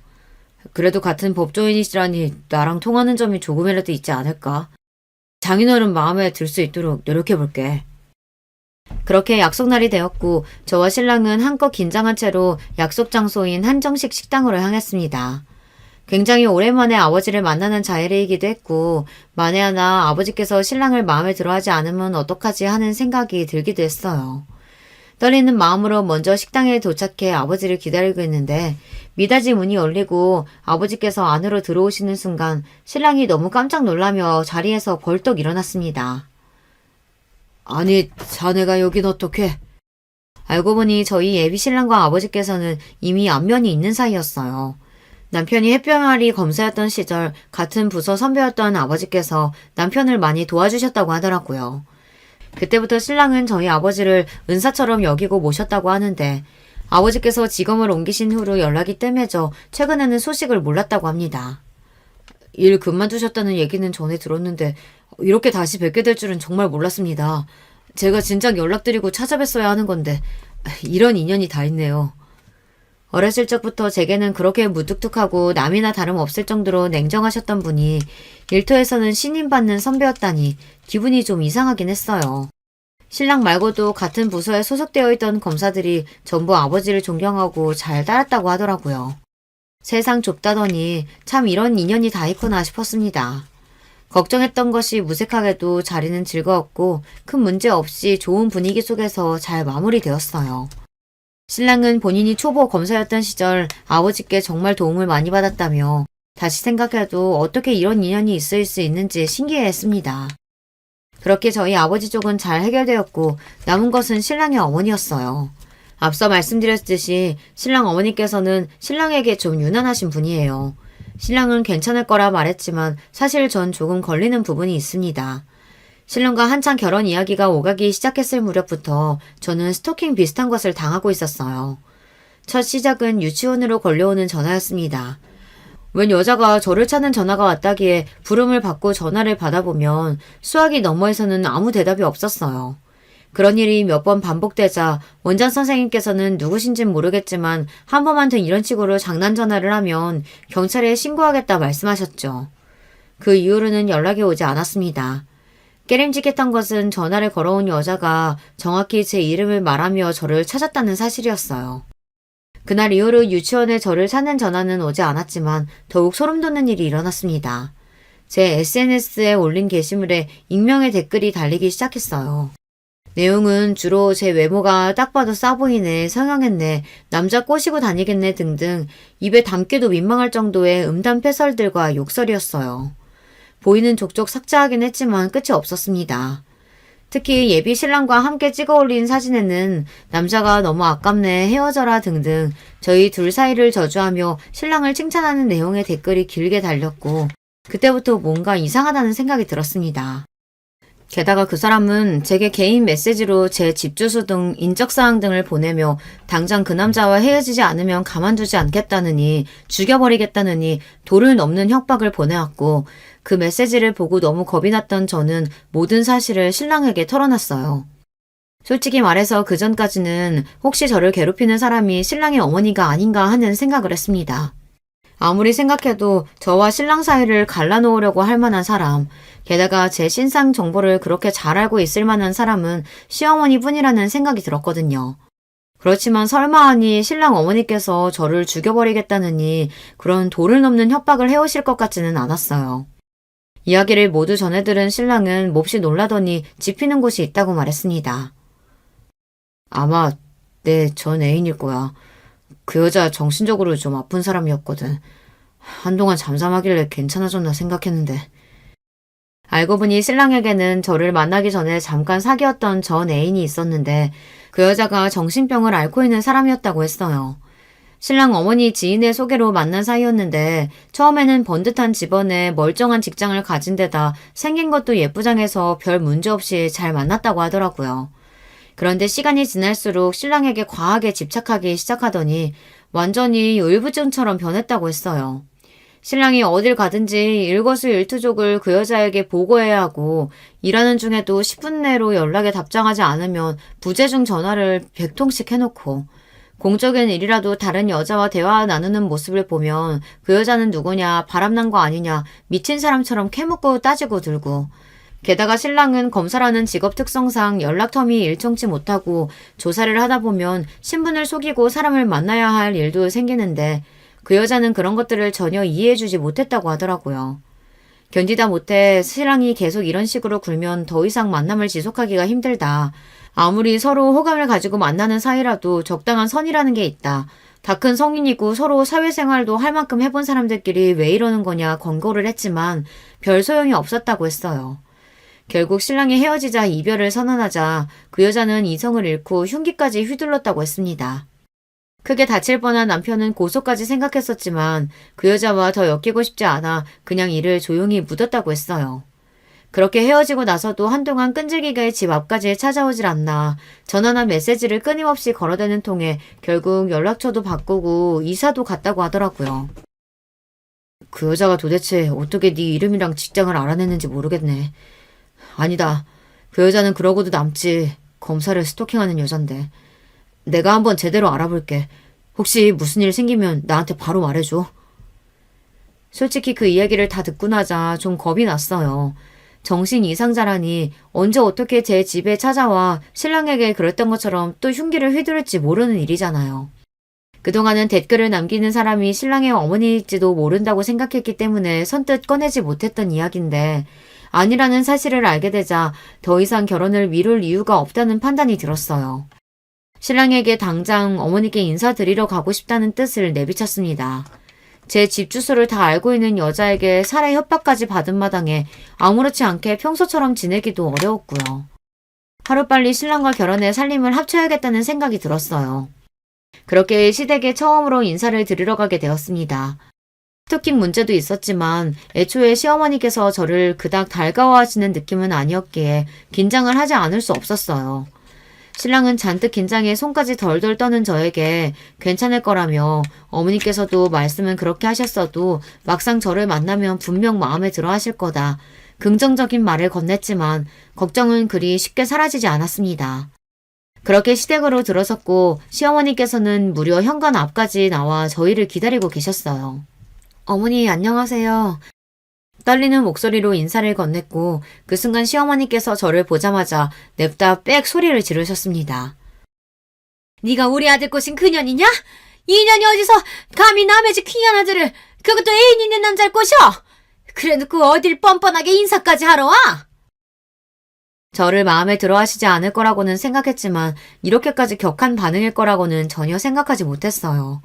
그래도 같은 법조인이시라니 나랑 통하는 점이 조금이라도 있지 않을까? 장인어른 마음에 들 수 있도록 노력해볼게. 그렇게 약속날이 되었고 저와 신랑은 한껏 긴장한 채로 약속 장소인 한정식 식당으로 향했습니다. 굉장히 오랜만에 아버지를 만나는 자리이기도 했고 만에 하나 아버지께서 신랑을 마음에 들어하지 않으면 어떡하지 하는 생각이 들기도 했어요. 떨리는 마음으로 먼저 식당에 도착해 아버지를 기다리고 있는데 미닫이 문이 열리고 아버지께서 안으로 들어오시는 순간 신랑이 너무 깜짝 놀라며 자리에서 벌떡 일어났습니다. 아니, 자네가 여긴 어떻게? 알고 보니 저희 예비 신랑과 아버지께서는 이미 안면이 있는 사이였어요. 남편이 햇병아리 검사였던 시절 같은 부서 선배였던 아버지께서 남편을 많이 도와주셨다고 하더라고요. 그때부터 신랑은 저희 아버지를 은사처럼 여기고 모셨다고 하는데 아버지께서 직업을 옮기신 후로 연락이 뜸해져 최근에는 소식을 몰랐다고 합니다. 일 그만두셨다는 얘기는 전에 들었는데 이렇게 다시 뵙게 될 줄은 정말 몰랐습니다. 제가 진작 연락드리고 찾아뵀어야 하는 건데 이런 인연이 다 있네요. 어렸을 적부터 제게는 그렇게 무뚝뚝하고 남이나 다름없을 정도로 냉정하셨던 분이 일터에서는 신임받는 선배였다니 기분이 좀 이상하긴 했어요. 신랑 말고도 같은 부서에 소속되어 있던 검사들이 전부 아버지를 존경하고 잘 따랐다고 하더라고요. 세상 좁다더니 참 이런 인연이 다 있구나 싶었습니다. 걱정했던 것이 무색하게도 자리는 즐거웠고 큰 문제 없이 좋은 분위기 속에서 잘 마무리되었어요. 신랑은 본인이 초보 검사였던 시절 아버지께 정말 도움을 많이 받았다며 다시 생각해도 어떻게 이런 인연이 있을 수 있는지 신기해했습니다. 그렇게 저희 아버지 쪽은 잘 해결되었고 남은 것은 신랑의 어머니였어요. 앞서 말씀드렸듯이 신랑 어머니께서는 신랑에게 좀 유난하신 분이에요. 신랑은 괜찮을 거라 말했지만 사실 전 조금 걸리는 부분이 있습니다. 신랑과 한창 결혼 이야기가 오가기 시작했을 무렵부터 저는 스토킹 비슷한 것을 당하고 있었어요. 첫 시작은 유치원으로 걸려오는 전화였습니다. 웬 여자가 저를 찾는 전화가 왔다기에 부름을 받고 전화를 받아보면 수화기 너머에서는 아무 대답이 없었어요. 그런 일이 몇 번 반복되자 원장 선생님께서는 누구신진 모르겠지만 한 번만 더 이런 식으로 장난 전화를 하면 경찰에 신고하겠다 말씀하셨죠. 그 이후로는 연락이 오지 않았습니다. 깨림직했던 것은 전화를 걸어온 여자가 정확히 제 이름을 말하며 저를 찾았다는 사실이었어요. 그날 이후로 유치원에 저를 찾는 전화는 오지 않았지만 더욱 소름 돋는 일이 일어났습니다. 제 SNS에 올린 게시물에 익명의 댓글이 달리기 시작했어요. 내용은 주로 제 외모가 딱 봐도 싸 보이네, 성형했네, 남자 꼬시고 다니겠네 등등 입에 담기도 민망할 정도의 음담 패설들과 욕설이었어요. 보이는 족족 삭제하긴 했지만 끝이 없었습니다. 특히 예비 신랑과 함께 찍어 올린 사진에는 남자가 너무 아깝네, 헤어져라 등등 저희 둘 사이를 저주하며 신랑을 칭찬하는 내용의 댓글이 길게 달렸고 그때부터 뭔가 이상하다는 생각이 들었습니다. 게다가 그 사람은 제게 개인 메시지로 제 집 주소 등 인적사항 등을 보내며 당장 그 남자와 헤어지지 않으면 가만두지 않겠다느니 죽여버리겠다느니 도를 넘는 협박을 보내왔고 그 메시지를 보고 너무 겁이 났던 저는 모든 사실을 신랑에게 털어놨어요. 솔직히 말해서 그 전까지는 혹시 저를 괴롭히는 사람이 신랑의 어머니가 아닌가 하는 생각을 했습니다. 아무리 생각해도 저와 신랑 사이를 갈라놓으려고 할 만한 사람, 게다가 제 신상 정보를 그렇게 잘 알고 있을 만한 사람은 시어머니뿐이라는 생각이 들었거든요. 그렇지만 설마 하니 신랑 어머니께서 저를 죽여버리겠다느니 그런 도를 넘는 협박을 해오실 것 같지는 않았어요. 이야기를 모두 전해들은 신랑은 몹시 놀라더니 짚히는 곳이 있다고 말했습니다. 아마 내 전 애인일 거야. 그 여자 정신적으로 좀 아픈 사람이었거든. 한동안 잠잠하길래 괜찮아졌나 생각했는데. 알고 보니 신랑에게는 저를 만나기 전에 잠깐 사귀었던 전 애인이 있었는데 그 여자가 정신병을 앓고 있는 사람이었다고 했어요. 신랑 어머니 지인의 소개로 만난 사이였는데 처음에는 번듯한 집안에 멀쩡한 직장을 가진 데다 생긴 것도 예쁘장해서 별 문제 없이 잘 만났다고 하더라고요. 그런데 시간이 지날수록 신랑에게 과하게 집착하기 시작하더니 완전히 의부증처럼 변했다고 했어요. 신랑이 어딜 가든지 일거수일투족을 그 여자에게 보고해야 하고 일하는 중에도 10분 내로 연락에 답장하지 않으면 부재중 전화를 100통씩 해놓고 공적인 일이라도 다른 여자와 대화 나누는 모습을 보면 그 여자는 누구냐, 바람난 거 아니냐, 미친 사람처럼 캐묻고 따지고 들고 게다가 신랑은 검사라는 직업 특성상 연락텀이 일정치 못하고 조사를 하다 보면 신분을 속이고 사람을 만나야 할 일도 생기는데 그 여자는 그런 것들을 전혀 이해해주지 못했다고 하더라고요. 견디다 못해 신랑이 계속 이런 식으로 굴면 더 이상 만남을 지속하기가 힘들다. 아무리 서로 호감을 가지고 만나는 사이라도 적당한 선이라는 게 있다. 다 큰 성인이고 서로 사회생활도 할 만큼 해본 사람들끼리 왜 이러는 거냐 권고를 했지만 별 소용이 없었다고 했어요. 결국 신랑이 헤어지자 이별을 선언하자 그 여자는 이성을 잃고 흉기까지 휘둘렀다고 했습니다. 크게 다칠 뻔한 남편은 고소까지 생각했었지만 그 여자와 더 엮이고 싶지 않아 그냥 이를 조용히 묻었다고 했어요. 그렇게 헤어지고 나서도 한동안 끈질기게 집 앞까지 찾아오질 않나 전화나 메시지를 끊임없이 걸어대는 통에 결국 연락처도 바꾸고 이사도 갔다고 하더라고요. 그 여자가 도대체 어떻게 네 이름이랑 직장을 알아냈는지 모르겠네. 아니다. 그 여자는 그러고도 남지. 검사를 스토킹하는 여잔데. 내가 한번 제대로 알아볼게. 혹시 무슨 일 생기면 나한테 바로 말해줘. 솔직히 그 이야기를 다 듣고 나자 좀 겁이 났어요. 정신 이상자라니 언제 어떻게 제 집에 찾아와 신랑에게 그랬던 것처럼 또 흉기를 휘두를지 모르는 일이잖아요. 그동안은 댓글을 남기는 사람이 신랑의 어머니일지도 모른다고 생각했기 때문에 선뜻 꺼내지 못했던 이야기인데 아니라는 사실을 알게 되자 더 이상 결혼을 미룰 이유가 없다는 판단이 들었어요. 신랑에게 당장 어머니께 인사드리러 가고 싶다는 뜻을 내비쳤습니다. 제 집 주소를 다 알고 있는 여자에게 살해 협박까지 받은 마당에 아무렇지 않게 평소처럼 지내기도 어려웠고요. 하루빨리 신랑과 결혼해 살림을 합쳐야겠다는 생각이 들었어요. 그렇게 시댁에 처음으로 인사를 드리러 가게 되었습니다. 스토킹 문제도 있었지만 애초에 시어머니께서 저를 그닥 달가워하시는 느낌은 아니었기에 긴장을 하지 않을 수 없었어요. 신랑은 잔뜩 긴장해 손까지 덜덜 떠는 저에게 괜찮을 거라며 어머니께서도 말씀은 그렇게 하셨어도 막상 저를 만나면 분명 마음에 들어 하실 거다. 긍정적인 말을 건넸지만 걱정은 그리 쉽게 사라지지 않았습니다. 그렇게 시댁으로 들어섰고 시어머니께서는 무려 현관 앞까지 나와 저희를 기다리고 계셨어요. 어머니 안녕하세요. 떨리는 목소리로 인사를 건넸고 그 순간 시어머니께서 저를 보자마자 냅다 빽 소리를 지르셨습니다. 네가 우리 아들 꼬신 그년이냐? 이 년이 어디서 감히 남의 집 귀한 아들을 그것도 애인 있는 남자를 꼬셔? 그래놓고 어딜 뻔뻔하게 인사까지 하러 와? 저를 마음에 들어 하시지 않을 거라고는 생각했지만 이렇게까지 격한 반응일 거라고는 전혀 생각하지 못했어요.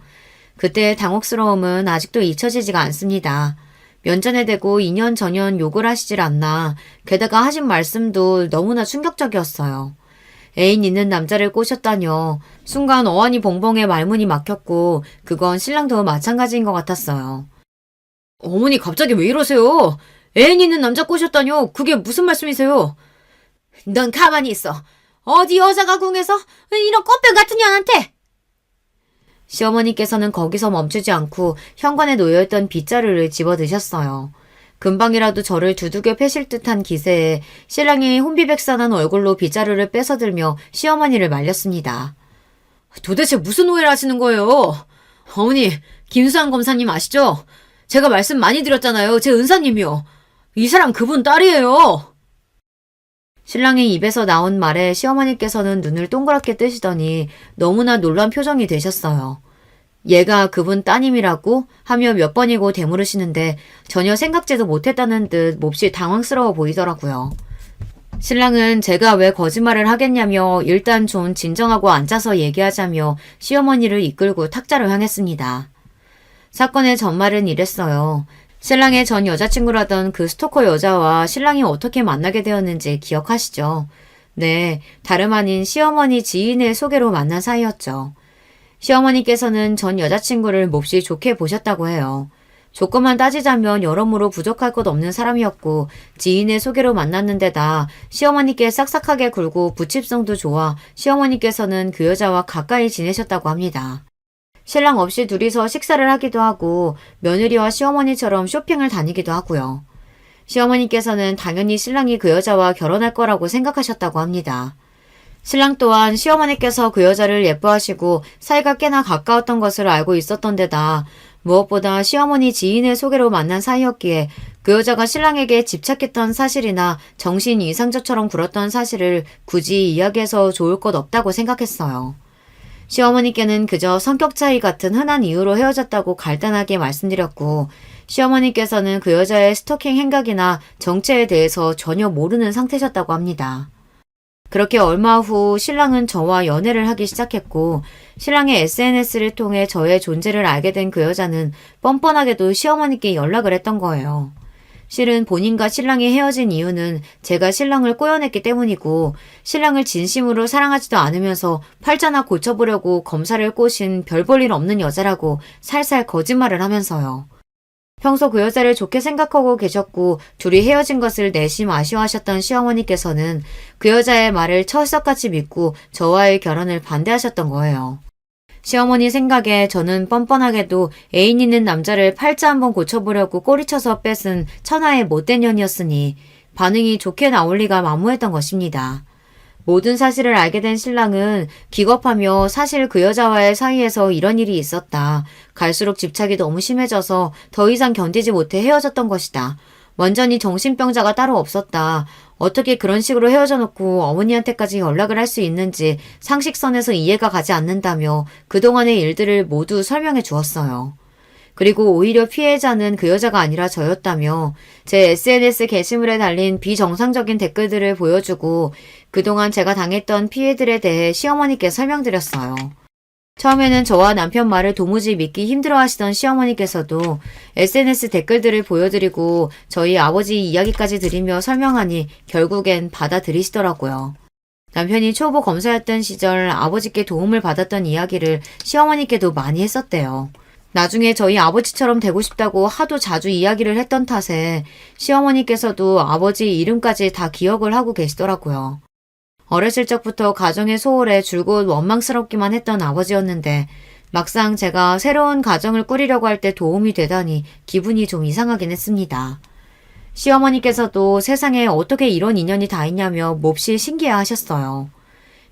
그때의 당혹스러움은 아직도 잊혀지지가 않습니다. 면전에 대고 2년 전년 욕을 하시질 않나 게다가 하신 말씀도 너무나 충격적이었어요. 애인 있는 남자를 꼬셨다뇨. 순간 어안이 봉봉해 말문이 막혔고 그건 신랑도 마찬가지인 것 같았어요. 어머니 갑자기 왜 이러세요? 애인 있는 남자 꼬셨다뇨. 그게 무슨 말씀이세요? 넌 가만히 있어. 어디 여자가 궁해서 이런 꽃병 같은 년한테. 시어머니께서는 거기서 멈추지 않고 현관에 놓여있던 빗자루를 집어드셨어요. 금방이라도 저를 두들겨 패실 듯한 기세에 신랑이 혼비백산한 얼굴로 빗자루를 뺏어들며 시어머니를 말렸습니다. 도대체 무슨 오해를 하시는 거예요? 어머니, 김수환 검사님 아시죠? 제가 말씀 많이 드렸잖아요. 제 은사님이요. 이 사람 그분 딸이에요. 신랑의 입에서 나온 말에 시어머니께서는 눈을 동그랗게 뜨시더니 너무나 놀란 표정이 되셨어요. 얘가 그분 따님이라고 하며 몇 번이고 되물으시는데 전혀 생각지도 못했다는 듯 몹시 당황스러워 보이더라고요. 신랑은 제가 왜 거짓말을 하겠냐며 일단 좀 진정하고 앉아서 얘기하자며 시어머니를 이끌고 탁자로 향했습니다. 사건의 전말은 이랬어요. 신랑의 전 여자친구라던 그 스토커 여자와 신랑이 어떻게 만나게 되었는지 기억하시죠? 네, 다름 아닌 시어머니 지인의 소개로 만난 사이였죠. 시어머니께서는 전 여자친구를 몹시 좋게 보셨다고 해요. 조건만 따지자면 여러모로 부족할 것 없는 사람이었고 지인의 소개로 만났는데다 시어머니께 싹싹하게 굴고 부칩성도 좋아 시어머니께서는 그 여자와 가까이 지내셨다고 합니다. 신랑 없이 둘이서 식사를 하기도 하고 며느리와 시어머니처럼 쇼핑을 다니기도 하고요. 시어머니께서는 당연히 신랑이 그 여자와 결혼할 거라고 생각하셨다고 합니다. 신랑 또한 시어머니께서 그 여자를 예뻐하시고 사이가 꽤나 가까웠던 것을 알고 있었던 데다 무엇보다 시어머니 지인의 소개로 만난 사이였기에 그 여자가 신랑에게 집착했던 사실이나 정신 이상저처럼 굴었던 사실을 굳이 이야기해서 좋을 것 없다고 생각했어요. 시어머니께는 그저 성격 차이 같은 흔한 이유로 헤어졌다고 간단하게 말씀드렸고 시어머니께서는 그 여자의 스토킹 행각이나 정체에 대해서 전혀 모르는 상태셨다고 합니다. 그렇게 얼마 후 신랑은 저와 연애를 하기 시작했고 신랑의 SNS를 통해 저의 존재를 알게 된 그 여자는 뻔뻔하게도 시어머니께 연락을 했던 거예요. 실은 본인과 신랑이 헤어진 이유는 제가 신랑을 꼬여냈기 때문이고 신랑을 진심으로 사랑하지도 않으면서 팔자나 고쳐보려고 검사를 꼬신 별 볼 일 없는 여자라고 살살 거짓말을 하면서요. 평소 그 여자를 좋게 생각하고 계셨고 둘이 헤어진 것을 내심 아쉬워하셨던 시어머니께서는 그 여자의 말을 철석같이 믿고 저와의 결혼을 반대하셨던 거예요. 시어머니 생각에 저는 뻔뻔하게도 애인 있는 남자를 팔자 한번 고쳐보려고 꼬리쳐서 뺏은 천하의 못된 년이었으니 반응이 좋게 나올 리가 만무했던 것입니다. 모든 사실을 알게 된 신랑은 기겁하며 사실 그 여자와의 사이에서 이런 일이 있었다. 갈수록 집착이 너무 심해져서 더 이상 견디지 못해 헤어졌던 것이다. 완전히 정신병자가 따로 없었다. 어떻게 그런 식으로 헤어져 놓고 어머니한테까지 연락을 할 수 있는지 상식선에서 이해가 가지 않는다며 그동안의 일들을 모두 설명해 주었어요. 그리고 오히려 피해자는 그 여자가 아니라 저였다며 제 SNS 게시물에 달린 비정상적인 댓글들을 보여주고 그동안 제가 당했던 피해들에 대해 시어머니께 설명드렸어요. 처음에는 저와 남편 말을 도무지 믿기 힘들어 하시던 시어머니께서도 SNS 댓글들을 보여드리고 저희 아버지 이야기까지 드리며 설명하니 결국엔 받아들이시더라고요. 남편이 초보 검사였던 시절 아버지께 도움을 받았던 이야기를 시어머니께도 많이 했었대요. 나중에 저희 아버지처럼 되고 싶다고 하도 자주 이야기를 했던 탓에 시어머니께서도 아버지 이름까지 다 기억을 하고 계시더라고요. 어렸을 적부터 가정의 소홀에 줄곧 원망스럽기만 했던 아버지였는데 막상 제가 새로운 가정을 꾸리려고 할 때 도움이 되다니 기분이 좀 이상하긴 했습니다. 시어머니께서도 세상에 어떻게 이런 인연이 다 있냐며 몹시 신기해하셨어요.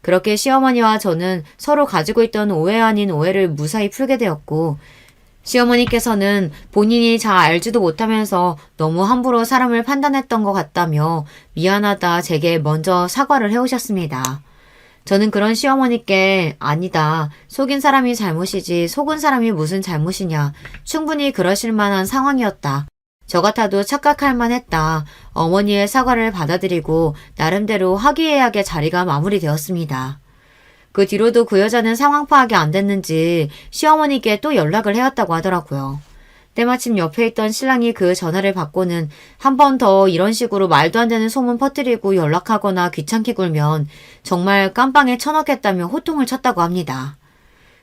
그렇게 시어머니와 저는 서로 가지고 있던 오해 아닌 오해를 무사히 풀게 되었고 시어머니께서는 본인이 잘 알지도 못하면서 너무 함부로 사람을 판단했던 것 같다며 미안하다 제게 먼저 사과를 해오셨습니다. 저는 그런 시어머니께 아니다. 속인 사람이 잘못이지 속은 사람이 무슨 잘못이냐. 충분히 그러실 만한 상황이었다. 저 같아도 착각할 만했다. 어머니의 사과를 받아들이고 나름대로 화기애애하게 자리가 마무리되었습니다. 그 뒤로도 그 여자는 상황 파악이 안 됐는지 시어머니께 또 연락을 해왔다고 하더라고요. 때마침 옆에 있던 신랑이 그 전화를 받고는 한 번 더 이런 식으로 말도 안 되는 소문 퍼뜨리고 연락하거나 귀찮게 굴면 정말 깜빵에 쳐넣겠다며 호통을 쳤다고 합니다.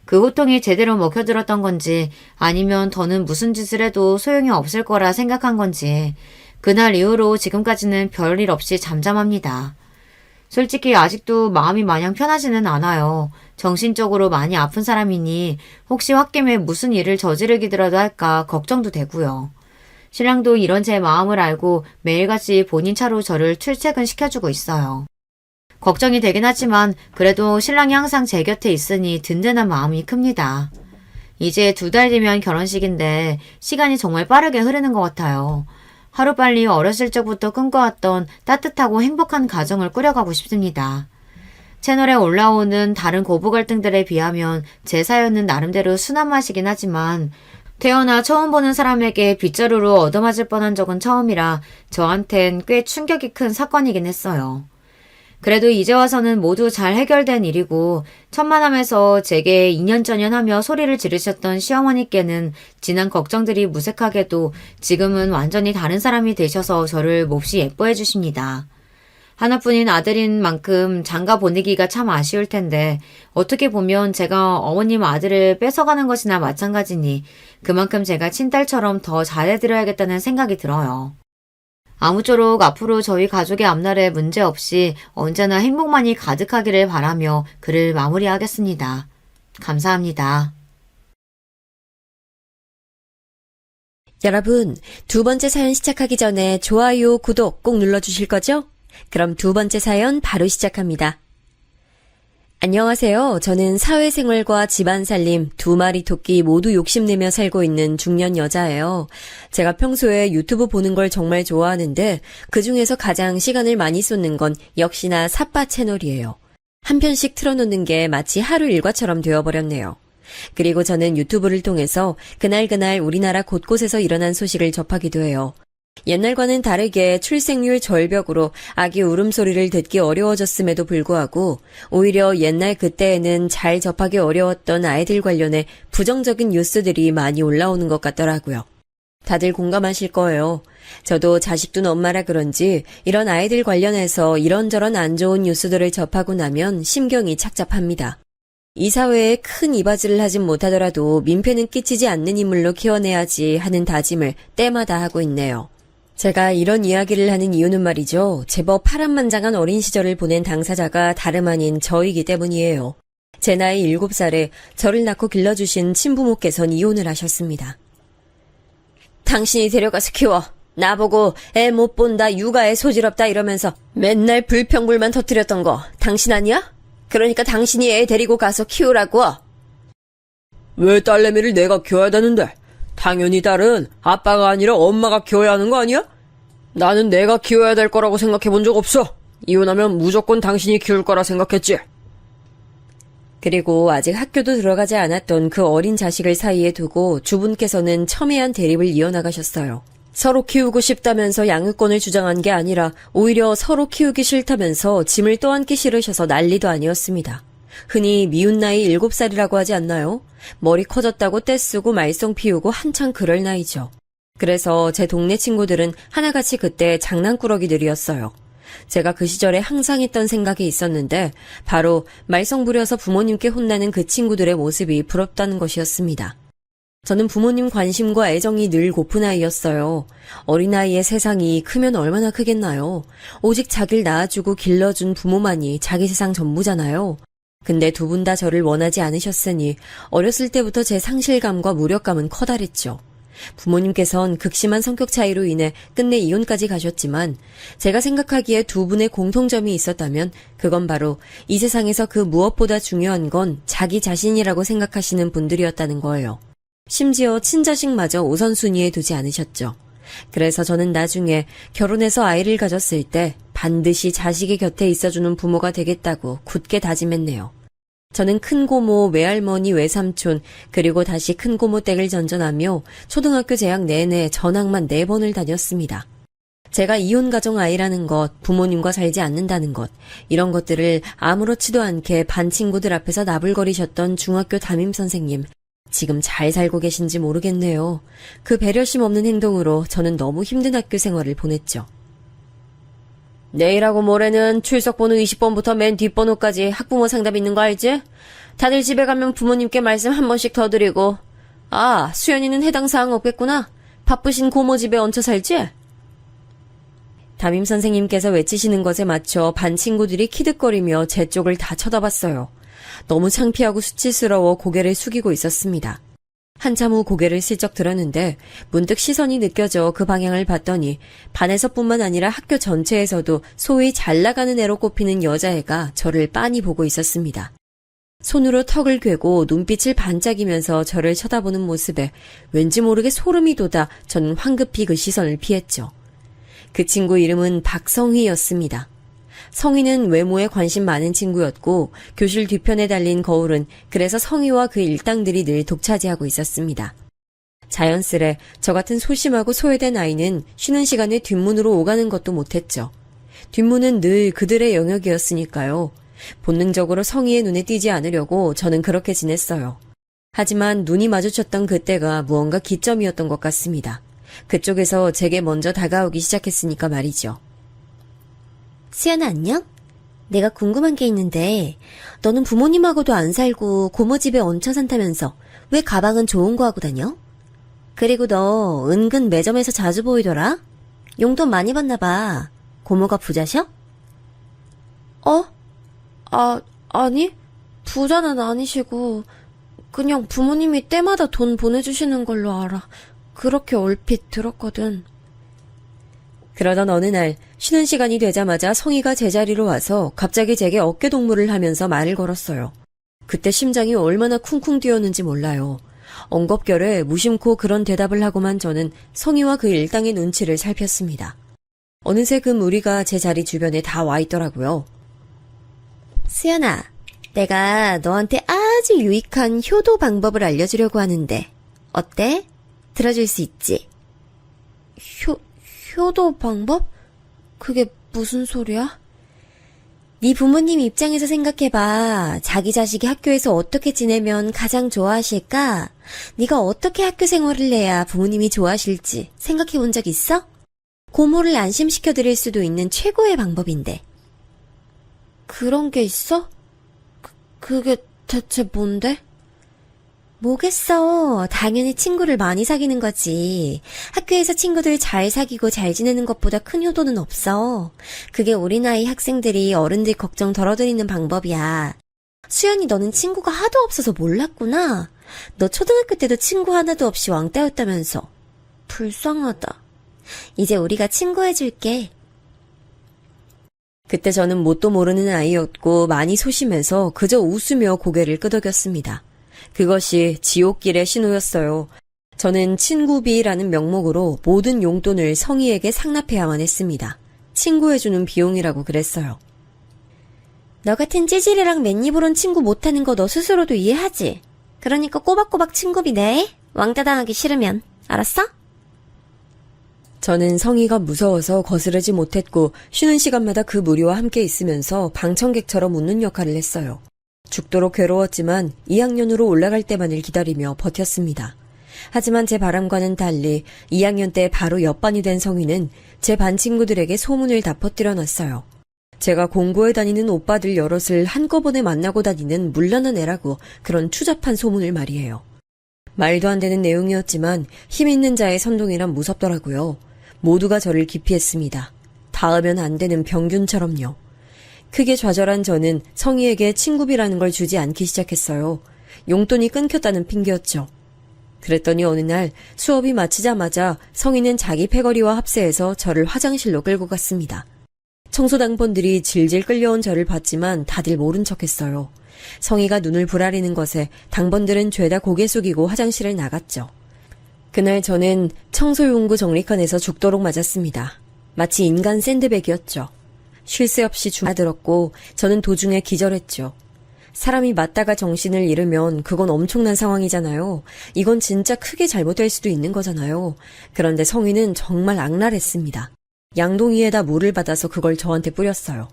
그 호통이 제대로 먹혀들었던 건지 아니면 더는 무슨 짓을 해도 소용이 없을 거라 생각한 건지 그날 이후로 지금까지는 별일 없이 잠잠합니다. 솔직히 아직도 마음이 마냥 편하지는 않아요. 정신적으로 많이 아픈 사람이니 혹시 홧김에 무슨 일을 저지르기라도 할까 걱정도 되고요. 신랑도 이런 제 마음을 알고 매일같이 본인 차로 저를 출퇴근시켜주고 있어요. 걱정이 되긴 하지만 그래도 신랑이 항상 제 곁에 있으니 든든한 마음이 큽니다. 이제 2달 뒤면 결혼식인데 시간이 정말 빠르게 흐르는 것 같아요. 하루빨리 어렸을 적부터 꿈꿔왔던 따뜻하고 행복한 가정을 꾸려가고 싶습니다. 채널에 올라오는 다른 고부 갈등들에 비하면 제 사연은 나름대로 순한 맛이긴 하지만 태어나 처음 보는 사람에게 빗자루로 얻어맞을 뻔한 적은 처음이라 저한텐 꽤 충격이 큰 사건이긴 했어요. 그래도 이제 와서는 모두 잘 해결된 일이고 천만함에서 제게 2년 전연하며 소리를 지르셨던 시어머니께는 지난 걱정들이 무색하게도 지금은 완전히 다른 사람이 되셔서 저를 몹시 예뻐해 주십니다. 하나뿐인 아들인 만큼 장가 보내기가 참 아쉬울 텐데 어떻게 보면 제가 어머님 아들을 뺏어가는 것이나 마찬가지니 그만큼 제가 친딸처럼 더 잘해드려야겠다는 생각이 들어요. 아무쪼록 앞으로 저희 가족의 앞날에 문제없이 언제나 행복만이 가득하기를 바라며 글을 마무리하겠습니다. 감사합니다. 여러분, 두 번째 사연 시작하기 전에 좋아요, 구독 꼭 눌러주실 거죠? 그럼 두 번째 사연 바로 시작합니다. 안녕하세요. 저는 사회생활과 집안살림, 두 마리 토끼 모두 욕심내며 살고 있는 중년 여자예요. 제가 평소에 유튜브 보는 걸 정말 좋아하는데 그중에서 가장 시간을 많이 쏟는 건 역시나 삿바 채널이에요. 한 편씩 틀어놓는 게 마치 하루 일과처럼 되어버렸네요. 그리고 저는 유튜브를 통해서 그날그날 우리나라 곳곳에서 일어난 소식을 접하기도 해요. 옛날과는 다르게 출생률 절벽으로 아기 울음소리를 듣기 어려워졌음에도 불구하고 오히려 옛날 그때에는 잘 접하기 어려웠던 아이들 관련해 부정적인 뉴스들이 많이 올라오는 것 같더라고요. 다들 공감하실 거예요. 저도 자식 둔 엄마라 그런지 이런 아이들 관련해서 이런저런 안 좋은 뉴스들을 접하고 나면 심경이 착잡합니다. 이 사회에 큰 이바지를 하진 못하더라도 민폐는 끼치지 않는 인물로 키워내야지 하는 다짐을 때마다 하고 있네요. 제가 이런 이야기를 하는 이유는 말이죠. 제법 파란만장한 어린 시절을 보낸 당사자가 다름 아닌 저이기 때문이에요. 제 나이 7살에 저를 낳고 길러주신 친부모께선 이혼을 하셨습니다. 당신이 데려가서 키워. 나보고 애 못 본다, 육아에 소질없다 이러면서 맨날 불평불만 터뜨렸던 거 당신 아니야? 그러니까 당신이 애 데리고 가서 키우라고. 왜 딸내미를 내가 키워야 되는데? 당연히 딸은 아빠가 아니라 엄마가 키워야 하는 거 아니야? 나는 내가 키워야 될 거라고 생각해 본 적 없어. 이혼하면 무조건 당신이 키울 거라 생각했지. 그리고 아직 학교도 들어가지 않았던 그 어린 자식을 사이에 두고 주분께서는 첨예한 대립을 이어나가셨어요. 서로 키우고 싶다면서 양육권을 주장한 게 아니라 오히려 서로 키우기 싫다면서 짐을 떠안기 싫으셔서 난리도 아니었습니다. 흔히 미운 나이 7살이라고 하지 않나요? 머리 커졌다고 떼쓰고 말썽 피우고 한창 그럴 나이죠. 그래서 제 동네 친구들은 하나같이 그때 장난꾸러기들이었어요. 제가 그 시절에 항상 했던 생각이 있었는데 바로 말썽 부려서 부모님께 혼나는 그 친구들의 모습이 부럽다는 것이었습니다. 저는 부모님 관심과 애정이 늘 고픈 아이였어요. 어린아이의 세상이 크면 얼마나 크겠나요? 오직 자기를 낳아주고 길러준 부모만이 자기 세상 전부잖아요. 근데 두 분 다 저를 원하지 않으셨으니 어렸을 때부터 제 상실감과 무력감은 커다랬죠. 부모님께선 극심한 성격 차이로 인해 끝내 이혼까지 가셨지만 제가 생각하기에 두 분의 공통점이 있었다면 그건 바로 이 세상에서 그 무엇보다 중요한 건 자기 자신이라고 생각하시는 분들이었다는 거예요. 심지어 친자식마저 우선순위에 두지 않으셨죠. 그래서 저는 나중에 결혼해서 아이를 가졌을 때 반드시 자식의 곁에 있어주는 부모가 되겠다고 굳게 다짐했네요. 저는 큰고모, 외할머니, 외삼촌, 그리고 다시 큰고모 댁을 전전하며 초등학교 재학 내내 전학만 4번을 다녔습니다. 제가 이혼가정 아이라는 것, 부모님과 살지 않는다는 것, 이런 것들을 아무렇지도 않게 반 친구들 앞에서 나불거리셨던 중학교 담임선생님, 지금 잘 살고 계신지 모르겠네요. 그 배려심 없는 행동으로 저는 너무 힘든 학교 생활을 보냈죠. 내일하고 모레는 출석번호 20번부터 맨 뒷번호까지 학부모 상담 있는 거 알지? 다들 집에 가면 부모님께 말씀 한 번씩 더 드리고. 아, 수연이는 해당 사항 없겠구나. 바쁘신 고모 집에 얹혀 살지? 담임선생님께서 외치시는 것에 맞춰 반 친구들이 키득거리며 제 쪽을 다 쳐다봤어요. 너무 창피하고 수치스러워 고개를 숙이고 있었습니다. 한참 후 고개를 슬쩍 들었는데 문득 시선이 느껴져 그 방향을 봤더니 반에서뿐만 아니라 학교 전체에서도 소위 잘 나가는 애로 꼽히는 여자애가 저를 빤히 보고 있었습니다. 손으로 턱을 괴고 눈빛을 반짝이면서 저를 쳐다보는 모습에 왠지 모르게 소름이 돋아 저는 황급히 그 시선을 피했죠. 그 친구 이름은 박성희였습니다. 성희는 외모에 관심 많은 친구였고 교실 뒤편에 달린 거울은 그래서 성희와 그 일당들이 늘 독차지하고 있었습니다. 자연스레 저 같은 소심하고 소외된 아이는 쉬는 시간에 뒷문으로 오가는 것도 못했죠. 뒷문은 늘 그들의 영역이었으니까요. 본능적으로 성희의 눈에 띄지 않으려고 저는 그렇게 지냈어요. 하지만 눈이 마주쳤던 그때가 무언가 기점이었던 것 같습니다. 그쪽에서 제게 먼저 다가오기 시작했으니까 말이죠. 수연아, 안녕? 내가 궁금한 게 있는데 너는 부모님하고도 안 살고 고모 집에 얹혀 산다면서 왜 가방은 좋은 거 하고 다녀? 그리고 너 은근 매점에서 자주 보이더라? 용돈 많이 받나 봐. 고모가 부자셔? 아니, 부자는 아니시고, 그냥 부모님이 때마다 돈 보내주시는 걸로 알아. 그렇게 얼핏 들었거든. 그러던 어느 날 쉬는 시간이 되자마자 성희가 제자리로 와서 갑자기 제게 어깨 동무를 하면서 말을 걸었어요. 그때 심장이 얼마나 쿵쿵 뛰었는지 몰라요. 엉겁결에 무심코 그런 대답을 하고만 저는 성희와 그 일당의 눈치를 살폈습니다. 어느새 그 무리가 제 자리 주변에 다 와 있더라고요. 수연아, 내가 너한테 아주 유익한 효도 방법을 알려주려고 하는데, 어때? 들어줄 수 있지? 효도 방법? 그게 무슨 소리야? 네 부모님 입장에서 생각해봐. 자기 자식이 학교에서 어떻게 지내면 가장 좋아하실까? 네가 어떻게 학교 생활을 해야 부모님이 좋아하실지 생각해 본 적 있어? 고모를 안심시켜 드릴 수도 있는 최고의 방법인데. 그런 게 있어? 그게 대체 뭔데? 뭐겠어. 당연히 친구를 많이 사귀는 거지. 학교에서 친구들 잘 사귀고 잘 지내는 것보다 큰 효도는 없어. 그게 우리 나이 학생들이 어른들 걱정 덜어드리는 방법이야. 수연이, 너는 친구가 하도 없어서 몰랐구나. 너 초등학교 때도 친구 하나도 없이 왕따였다면서. 불쌍하다. 이제 우리가 친구 해줄게. 그때 저는 뭣도 모르는 아이였고 많이 소심해서 그저 웃으며 고개를 끄덕였습니다. 그것이 지옥길의 신호였어요. 저는 친구비라는 명목으로 모든 용돈을 성희에게 상납해야만 했습니다. 친구해주는 비용이라고 그랬어요. 너 같은 찌질이랑 맨입으론 친구 못하는 거 너 스스로도 이해하지? 그러니까 꼬박꼬박 친구비 내. 왕따 당하기 싫으면. 알았어? 저는 성희가 무서워서 거스르지 못했고 쉬는 시간마다 그 무리와 함께 있으면서 방청객처럼 웃는 역할을 했어요. 죽도록 괴로웠지만 2학년으로 올라갈 때만을 기다리며 버텼습니다. 하지만 제 바람과는 달리 2학년 때 바로 옆반이 된 성희는 제 반 친구들에게 소문을 다 퍼뜨려 놨어요. 제가 공고에 다니는 오빠들 여럿을 한꺼번에 만나고 다니는 물란한 애라고 그런 추잡한 소문을 말이에요. 말도 안 되는 내용이었지만 힘 있는 자의 선동이란 무섭더라고요. 모두가 저를 기피했습니다. 닿으면 안 되는 병균처럼요. 크게 좌절한 저는 성희에게 친구비라는 걸 주지 않기 시작했어요. 용돈이 끊겼다는 핑계였죠. 그랬더니 어느 날 수업이 마치자마자 성희는 자기 패거리와 합세해서 저를 화장실로 끌고 갔습니다. 청소당번들이 질질 끌려온 저를 봤지만 다들 모른 척했어요. 성희가 눈을 부라리는 것에 당번들은 죄다 고개 숙이고 화장실을 나갔죠. 그날 저는 청소용구 정리칸에서 죽도록 맞았습니다. 마치 인간 샌드백이었죠. 쉴 새 없이 주마들었고 저는 도중에 기절했죠. 사람이 맞다가 정신을 잃으면 그건 엄청난 상황이잖아요. 이건 진짜 크게 잘못될 수도 있는 거잖아요. 그런데 성희는 정말 악랄했습니다. 양동이에다 물을 받아서 그걸 저한테 뿌렸어요.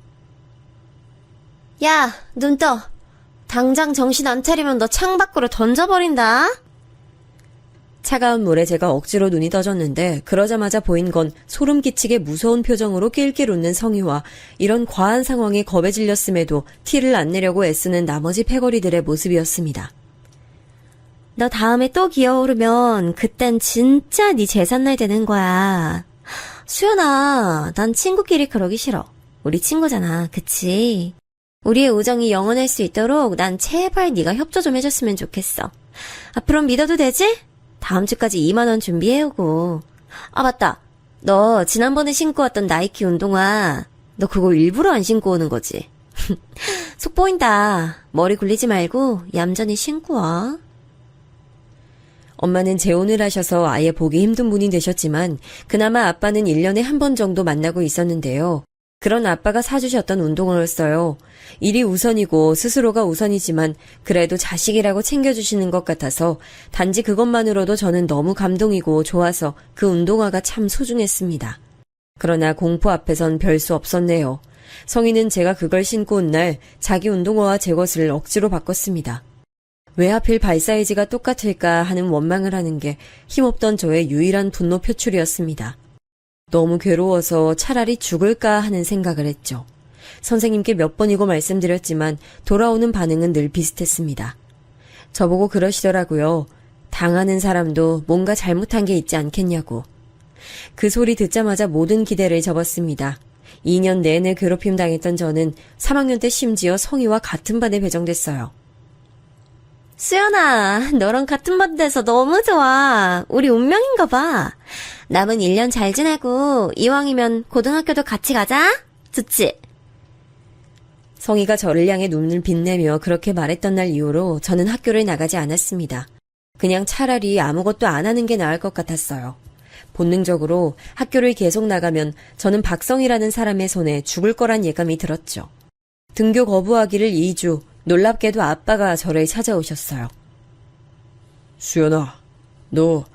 야, 눈 떠. 당장 정신 안 차리면 너 창밖으로 던져버린다. 차가운 물에 제가 억지로 눈이 떠졌는데 그러자마자 보인 건 소름 끼치게 무서운 표정으로 낄낄 웃는 성희와 이런 과한 상황에 겁에 질렸음에도 티를 안 내려고 애쓰는 나머지 패거리들의 모습이었습니다. 너 다음에 또 기어오르면 그땐 진짜 네 재산날 되는 거야. 수연아, 난 친구끼리 그러기 싫어. 우리 친구잖아, 그치? 우리의 우정이 영원할 수 있도록 난 제발 네가 협조 좀 해줬으면 좋겠어. 앞으로 믿어도 되지? 다음 주까지 2만 원 준비해오고. 아, 맞다. 너 지난번에 신고 왔던 나이키 운동화, 너 그거 일부러 안 신고 오는 거지? 속 보인다. 머리 굴리지 말고 얌전히 신고 와. 엄마는 재혼을 하셔서 아예 보기 힘든 분이 되셨지만 그나마 아빠는 1년에 한 번 정도 만나고 있었는데요. 그런 아빠가 사주셨던 운동화였어요. 일이 우선이고 스스로가 우선이지만 그래도 자식이라고 챙겨주시는 것 같아서 단지 그것만으로도 저는 너무 감동이고 좋아서 그 운동화가 참 소중했습니다. 그러나 공포 앞에선 별 수 없었네요. 성희는 제가 그걸 신고 온 날 자기 운동화와 제 것을 억지로 바꿨습니다. 왜 하필 발 사이즈가 똑같을까 하는 원망을 하는 게 힘없던 저의 유일한 분노 표출이었습니다. 너무 괴로워서 차라리 죽을까 하는 생각을 했죠. 선생님께 몇 번이고 말씀드렸지만 돌아오는 반응은 늘 비슷했습니다. 저보고 그러시더라고요. 당하는 사람도 뭔가 잘못한 게 있지 않겠냐고. 그 소리 듣자마자 모든 기대를 접었습니다. 2년 내내 괴롭힘 당했던 저는 3학년 때 심지어 성희와 같은 반에 배정됐어요. 수연아, 너랑 같은 반 돼서 너무 좋아. 우리 운명인가 봐. 남은 1년 잘 지내고 이왕이면 고등학교도 같이 가자. 좋지? 성희가 저를 향해 눈을 빛내며 그렇게 말했던 날 이후로 저는 학교를 나가지 않았습니다. 그냥 차라리 아무것도 안 하는 게 나을 것 같았어요. 본능적으로 학교를 계속 나가면 저는 박성희라는 사람의 손에 죽을 거란 예감이 들었죠. 등교 거부하기를 2주, 놀랍게도 아빠가 저를 찾아오셨어요. 수연아, 너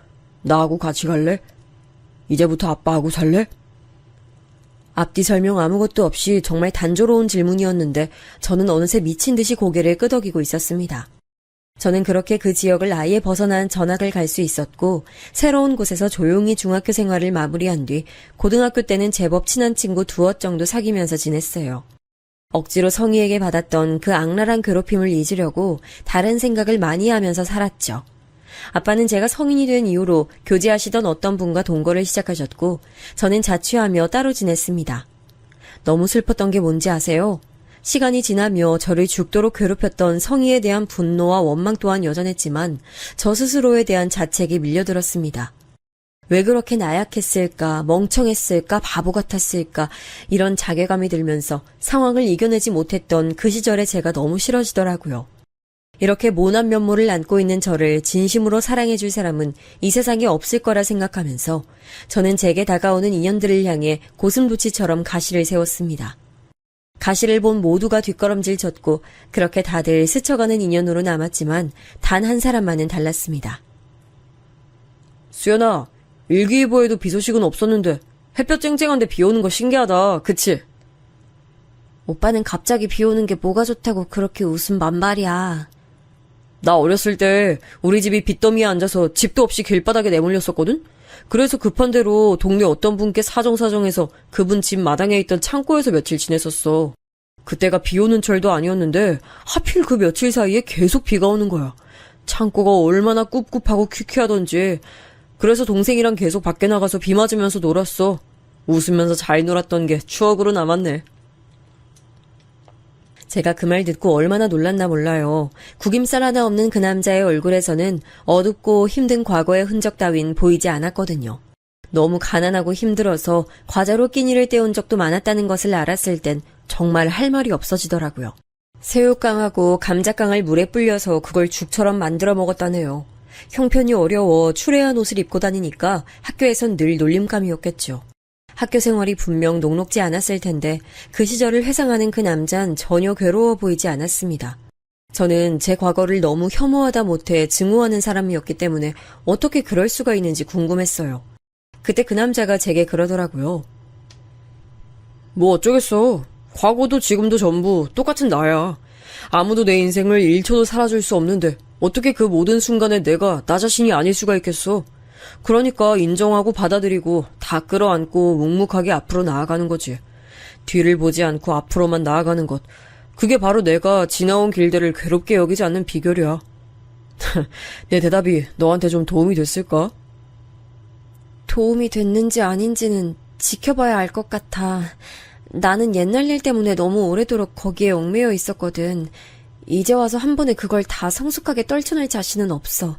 나하고 같이 갈래? 이제부터 아빠하고 살래? 앞뒤 설명 아무것도 없이 정말 단조로운 질문이었는데 저는 어느새 미친 듯이 고개를 끄덕이고 있었습니다. 저는 그렇게 그 지역을 아예 벗어난 전학을 갈 수 있었고 새로운 곳에서 조용히 중학교 생활을 마무리한 뒤 고등학교 때는 제법 친한 친구 두어 정도 사귀면서 지냈어요. 억지로 성희에게 받았던 그 악랄한 괴롭힘을 잊으려고 다른 생각을 많이 하면서 살았죠. 아빠는 제가 성인이 된 이후로 교제하시던 어떤 분과 동거를 시작하셨고 저는 자취하며 따로 지냈습니다. 너무 슬펐던 게 뭔지 아세요? 시간이 지나며 저를 죽도록 괴롭혔던 성희에 대한 분노와 원망 또한 여전했지만 저 스스로에 대한 자책이 밀려들었습니다. 왜 그렇게 나약했을까, 멍청했을까, 바보 같았을까 이런 자괴감이 들면서 상황을 이겨내지 못했던 그 시절의 제가 너무 싫어지더라고요. 이렇게 모난 면모를 안고 있는 저를 진심으로 사랑해줄 사람은 이 세상에 없을 거라 생각하면서 저는 제게 다가오는 인연들을 향해 고슴도치처럼 가시를 세웠습니다. 가시를 본 모두가 뒷걸음질 쳤고 그렇게 다들 스쳐가는 인연으로 남았지만 단 한 사람만은 달랐습니다. 수연아, 일기예보에도 비 소식은 없었는데 햇볕 쨍쨍한데 비 오는 거 신기하다, 그치? 오빠는 갑자기 비 오는 게 뭐가 좋다고 그렇게 웃음 만말이야. 나 어렸을 때 우리 집이 빚더미에 앉아서 집도 없이 길바닥에 내몰렸었거든? 그래서 급한 대로 동네 어떤 분께 사정사정해서 그분 집 마당에 있던 창고에서 며칠 지냈었어. 그때가 비 오는 철도 아니었는데 하필 그 며칠 사이에 계속 비가 오는 거야. 창고가 얼마나 꿉꿉하고 퀴퀴하던지. 그래서 동생이랑 계속 밖에 나가서 비 맞으면서 놀았어. 웃으면서 잘 놀았던 게 추억으로 남았네. 제가 그 말 듣고 얼마나 놀랐나 몰라요. 구김살 하나 없는 그 남자의 얼굴에서는 어둡고 힘든 과거의 흔적 따윈 보이지 않았거든요. 너무 가난하고 힘들어서 과자로 끼니를 때운 적도 많았다는 것을 알았을 땐 정말 할 말이 없어지더라고요. 새우깡하고 감자깡을 물에 불려서 그걸 죽처럼 만들어 먹었다네요. 형편이 어려워 추레한 옷을 입고 다니니까 학교에선 늘 놀림감이었겠죠. 학교 생활이 분명 녹록지 않았을 텐데 그 시절을 회상하는 그 남잔 전혀 괴로워 보이지 않았습니다. 저는 제 과거를 너무 혐오하다 못해 증오하는 사람이었기 때문에 어떻게 그럴 수가 있는지 궁금했어요. 그때 그 남자가 제게 그러더라고요. 뭐 어쩌겠어. 과거도 지금도 전부 똑같은 나야. 아무도 내 인생을 1초도 살아줄 수 없는데 어떻게 그 모든 순간에 내가 나 자신이 아닐 수가 있겠어. 그러니까 인정하고 받아들이고 다 끌어안고 묵묵하게 앞으로 나아가는 거지. 뒤를 보지 않고 앞으로만 나아가는 것. 그게 바로 내가 지나온 길들을 괴롭게 여기지 않는 비결이야. 내 대답이 너한테 좀 도움이 됐을까? 도움이 됐는지 아닌지는 지켜봐야 알 것 같아. 나는 옛날 일 때문에 너무 오래도록 거기에 얽매여 있었거든. 이제 와서 한 번에 그걸 다 성숙하게 떨쳐낼 자신은 없어.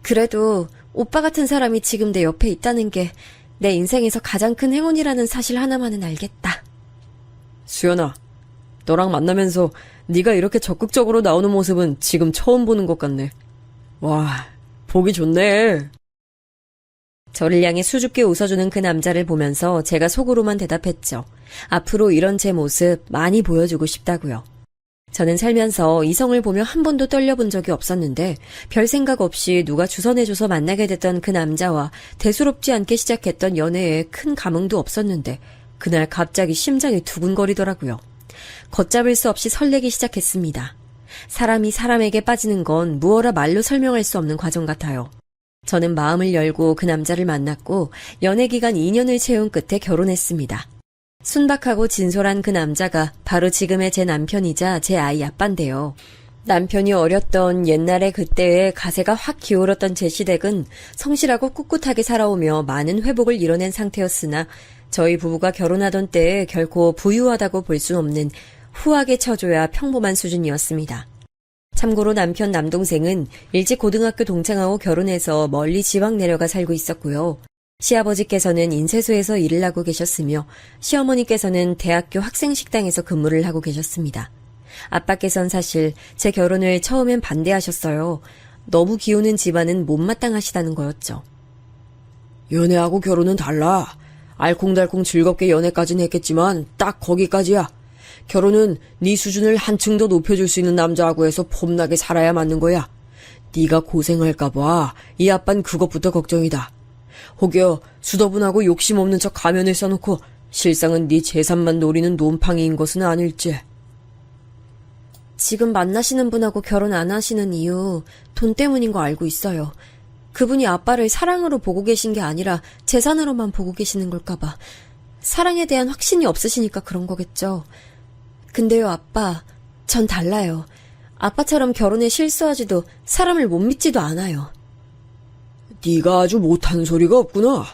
그래도 오빠 같은 사람이 지금 내 옆에 있다는 게 내 인생에서 가장 큰 행운이라는 사실 하나만은 알겠다. 수연아, 너랑 만나면서 네가 이렇게 적극적으로 나오는 모습은 지금 처음 보는 것 같네. 와, 보기 좋네. 저를 향해 수줍게 웃어주는 그 남자를 보면서 제가 속으로만 대답했죠. 앞으로 이런 제 모습 많이 보여주고 싶다고요. 저는 살면서 이성을 보며 한 번도 떨려본 적이 없었는데 별 생각 없이 누가 주선해줘서 만나게 됐던 그 남자와 대수롭지 않게 시작했던 연애에 큰 감흥도 없었는데 그날 갑자기 심장이 두근거리더라고요. 걷잡을 수 없이 설레기 시작했습니다. 사람이 사람에게 빠지는 건 무어라 말로 설명할 수 없는 과정 같아요. 저는 마음을 열고 그 남자를 만났고 연애 기간 2년을 채운 끝에 결혼했습니다. 순박하고 진솔한 그 남자가 바로 지금의 제 남편이자 제 아이 아빠인데요. 남편이 어렸던 옛날에 그때의 가세가 확 기울었던 제 시댁은 성실하고 꿋꿋하게 살아오며 많은 회복을 이뤄낸 상태였으나 저희 부부가 결혼하던 때에 결코 부유하다고 볼 수 없는 후하게 쳐줘야 평범한 수준이었습니다. 참고로 남편 남동생은 일찍 고등학교 동창하고 결혼해서 멀리 지방 내려가 살고 있었고요. 시아버지께서는 인쇄소에서 일을 하고 계셨으며 시어머니께서는 대학교 학생식당에서 근무를 하고 계셨습니다. 아빠께선 사실 제 결혼을 처음엔 반대하셨어요. 너무 기우는 집안은 못마땅하시다는 거였죠. 연애하고 결혼은 달라. 알콩달콩 즐겁게 연애까지는 했겠지만 딱 거기까지야. 결혼은 네 수준을 한층 더 높여줄 수 있는 남자하고 해서 폼나게 살아야 맞는 거야. 네가 고생할까봐 이 아빤 그것부터 걱정이다. 혹여 수더분하고 욕심 없는 척 가면을 써놓고 실상은 네 재산만 노리는 논팡이인 것은 아닐지. 지금 만나시는 분하고 결혼 안 하시는 이유 돈 때문인 거 알고 있어요. 그분이 아빠를 사랑으로 보고 계신 게 아니라 재산으로만 보고 계시는 걸까봐. 사랑에 대한 확신이 없으시니까 그런 거겠죠. 근데요, 아빠, 전 달라요. 아빠처럼 결혼에 실수하지도 사람을 못 믿지도 않아요. 네가 아주 못한 소리가 없구나.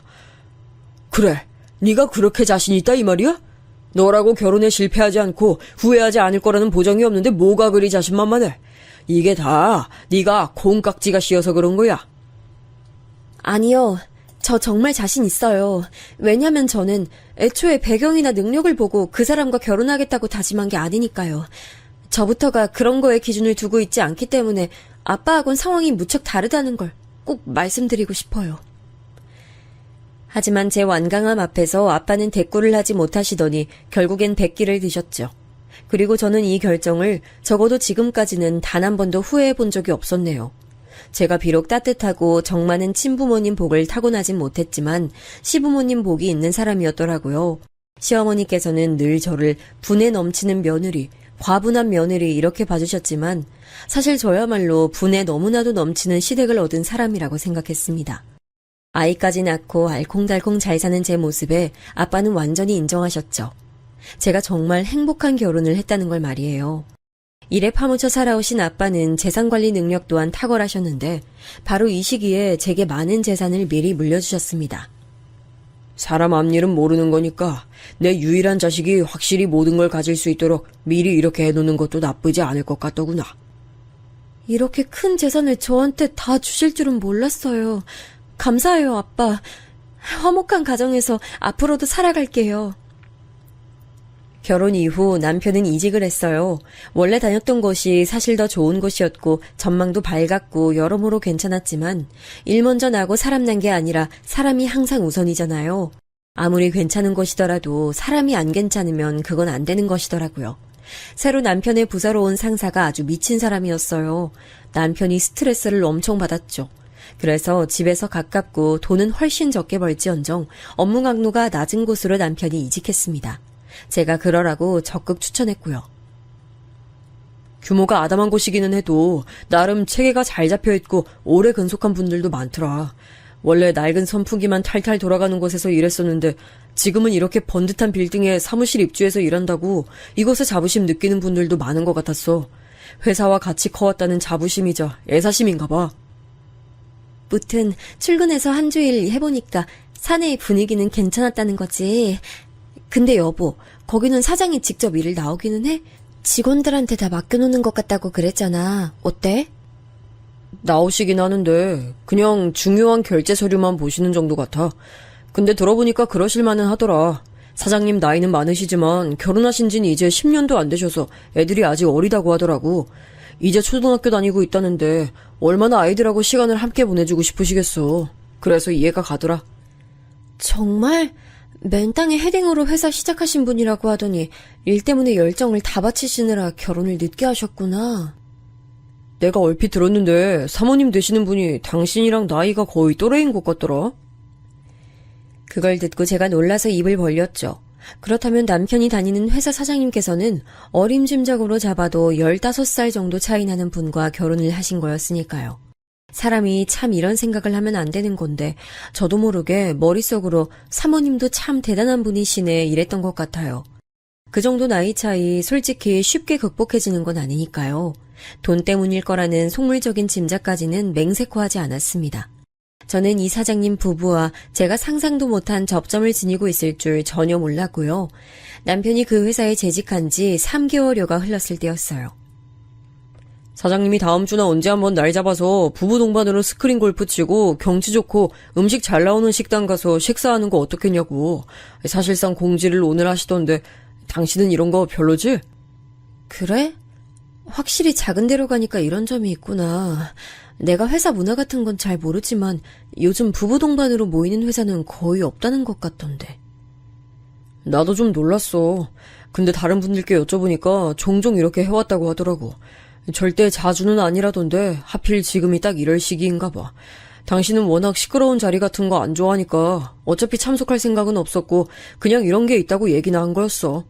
그래, 네가 그렇게 자신 있다 이 말이야? 너라고 결혼에 실패하지 않고 후회하지 않을 거라는 보장이 없는데 뭐가 그리 자신만만해. 이게 다 네가 콩깍지가 씌어서 그런 거야. 아니요, 저 정말 자신 있어요. 왜냐면 저는 애초에 배경이나 능력을 보고 그 사람과 결혼하겠다고 다짐한 게 아니니까요. 저부터가 그런 거에 기준을 두고 있지 않기 때문에 아빠하고는 상황이 무척 다르다는 걸 꼭 말씀드리고 싶어요. 하지만 제 완강함 앞에서 아빠는 대꾸를 하지 못하시더니 결국엔 백기를 드셨죠. 그리고 저는 이 결정을 적어도 지금까지는 단 한 번도 후회해 본 적이 없었네요. 제가 비록 따뜻하고 정 많은 친부모님 복을 타고나진 못했지만 시부모님 복이 있는 사람이었더라고요. 시어머니께서는 늘 저를 분에 넘치는 며느리, 과분한 며느리 이렇게 봐주셨지만 사실 저야말로 분에 너무나도 넘치는 시댁을 얻은 사람이라고 생각했습니다. 아이까지 낳고 알콩달콩 잘 사는 제 모습에 아빠는 완전히 인정하셨죠. 제가 정말 행복한 결혼을 했다는 걸 말이에요. 일에 파묻혀 살아오신 아빠는 재산관리 능력 또한 탁월하셨는데 바로 이 시기에 제게 많은 재산을 미리 물려주셨습니다. 사람 앞일은 모르는 거니까 내 유일한 자식이 확실히 모든 걸 가질 수 있도록 미리 이렇게 해놓는 것도 나쁘지 않을 것 같더구나. 이렇게 큰 재산을 저한테 다 주실 줄은 몰랐어요. 감사해요, 아빠. 화목한 가정에서 앞으로도 살아갈게요. 결혼 이후 남편은 이직을 했어요. 원래 다녔던 곳이 사실 더 좋은 곳이었고 전망도 밝았고 여러모로 괜찮았지만 일 먼저 나고 사람 난 게 아니라 사람이 항상 우선이잖아요. 아무리 괜찮은 곳이더라도 사람이 안 괜찮으면 그건 안 되는 것이더라고요. 새로 남편의 부서로 온 상사가 아주 미친 사람이었어요. 남편이 스트레스를 엄청 받았죠. 그래서 집에서 가깝고 돈은 훨씬 적게 벌지언정 업무 강도가 낮은 곳으로 남편이 이직했습니다. 제가 그러라고 적극 추천했고요. 규모가 아담한 곳이기는 해도 나름 체계가 잘 잡혀있고 오래 근속한 분들도 많더라. 원래 낡은 선풍기만 탈탈 돌아가는 곳에서 일했었는데 지금은 이렇게 번듯한 빌딩에 사무실 입주해서 일한다고 이곳에 자부심 느끼는 분들도 많은 것 같았어. 회사와 같이 커왔다는 자부심이자 애사심인가 봐. 무튼 출근해서 한 주일 해보니까 사내의 분위기는 괜찮았다는 거지. 근데 여보, 거기는 사장이 직접 일을 나오기는 해? 직원들한테 다 맡겨놓는 것 같다고 그랬잖아. 어때? 나오시긴 하는데 그냥 중요한 결제 서류만 보시는 정도 같아. 근데 들어보니까 그러실만은 하더라. 사장님 나이는 많으시지만 결혼하신 지는 이제 10년도 안 되셔서 애들이 아직 어리다고 하더라고. 이제 초등학교 다니고 있다는데 얼마나 아이들하고 시간을 함께 보내주고 싶으시겠어. 그래서 이해가 가더라. 정말? 맨땅에 헤딩으로 회사 시작하신 분이라고 하더니 일 때문에 열정을 다 바치시느라 결혼을 늦게 하셨구나. 내가 얼핏 들었는데 사모님 되시는 분이 당신이랑 나이가 거의 또래인 것 같더라. 그걸 듣고 제가 놀라서 입을 벌렸죠. 그렇다면 남편이 다니는 회사 사장님께서는 어림짐작으로 잡아도 15살 정도 차이 나는 분과 결혼을 하신 거였으니까요. 사람이 참 이런 생각을 하면 안 되는 건데 저도 모르게 머릿속으로 사모님도 참 대단한 분이시네 이랬던 것 같아요. 그 정도 나이 차이 솔직히 쉽게 극복해지는 건 아니니까요. 돈 때문일 거라는 속물적인 짐작까지는 맹세코하지 않았습니다. 저는 이 사장님 부부와 제가 상상도 못한 접점을 지니고 있을 줄 전혀 몰랐고요. 남편이 그 회사에 재직한 지 3개월여가 흘렀을 때였어요. 사장님이 다음 주나 언제 한번 날 잡아서 부부 동반으로 스크린 골프 치고 경치 좋고 음식 잘 나오는 식당 가서 식사하는 거 어떻겠냐고. 사실상 공지를 오늘 하시던데 당신은 이런 거 별로지? 그래? 확실히 작은 데로 가니까 이런 점이 있구나. 내가 회사 문화 같은 건 잘 모르지만 요즘 부부 동반으로 모이는 회사는 거의 없다는 것 같던데. 나도 좀 놀랐어. 근데 다른 분들께 여쭤보니까 종종 이렇게 해왔다고 하더라고. 절대 자주는 아니라던데 하필 지금이 딱 이럴 시기인가 봐. 당신은 워낙 시끄러운 자리 같은 거 안 좋아하니까 어차피 참석할 생각은 없었고 그냥 이런 게 있다고 얘기나 한 거였어.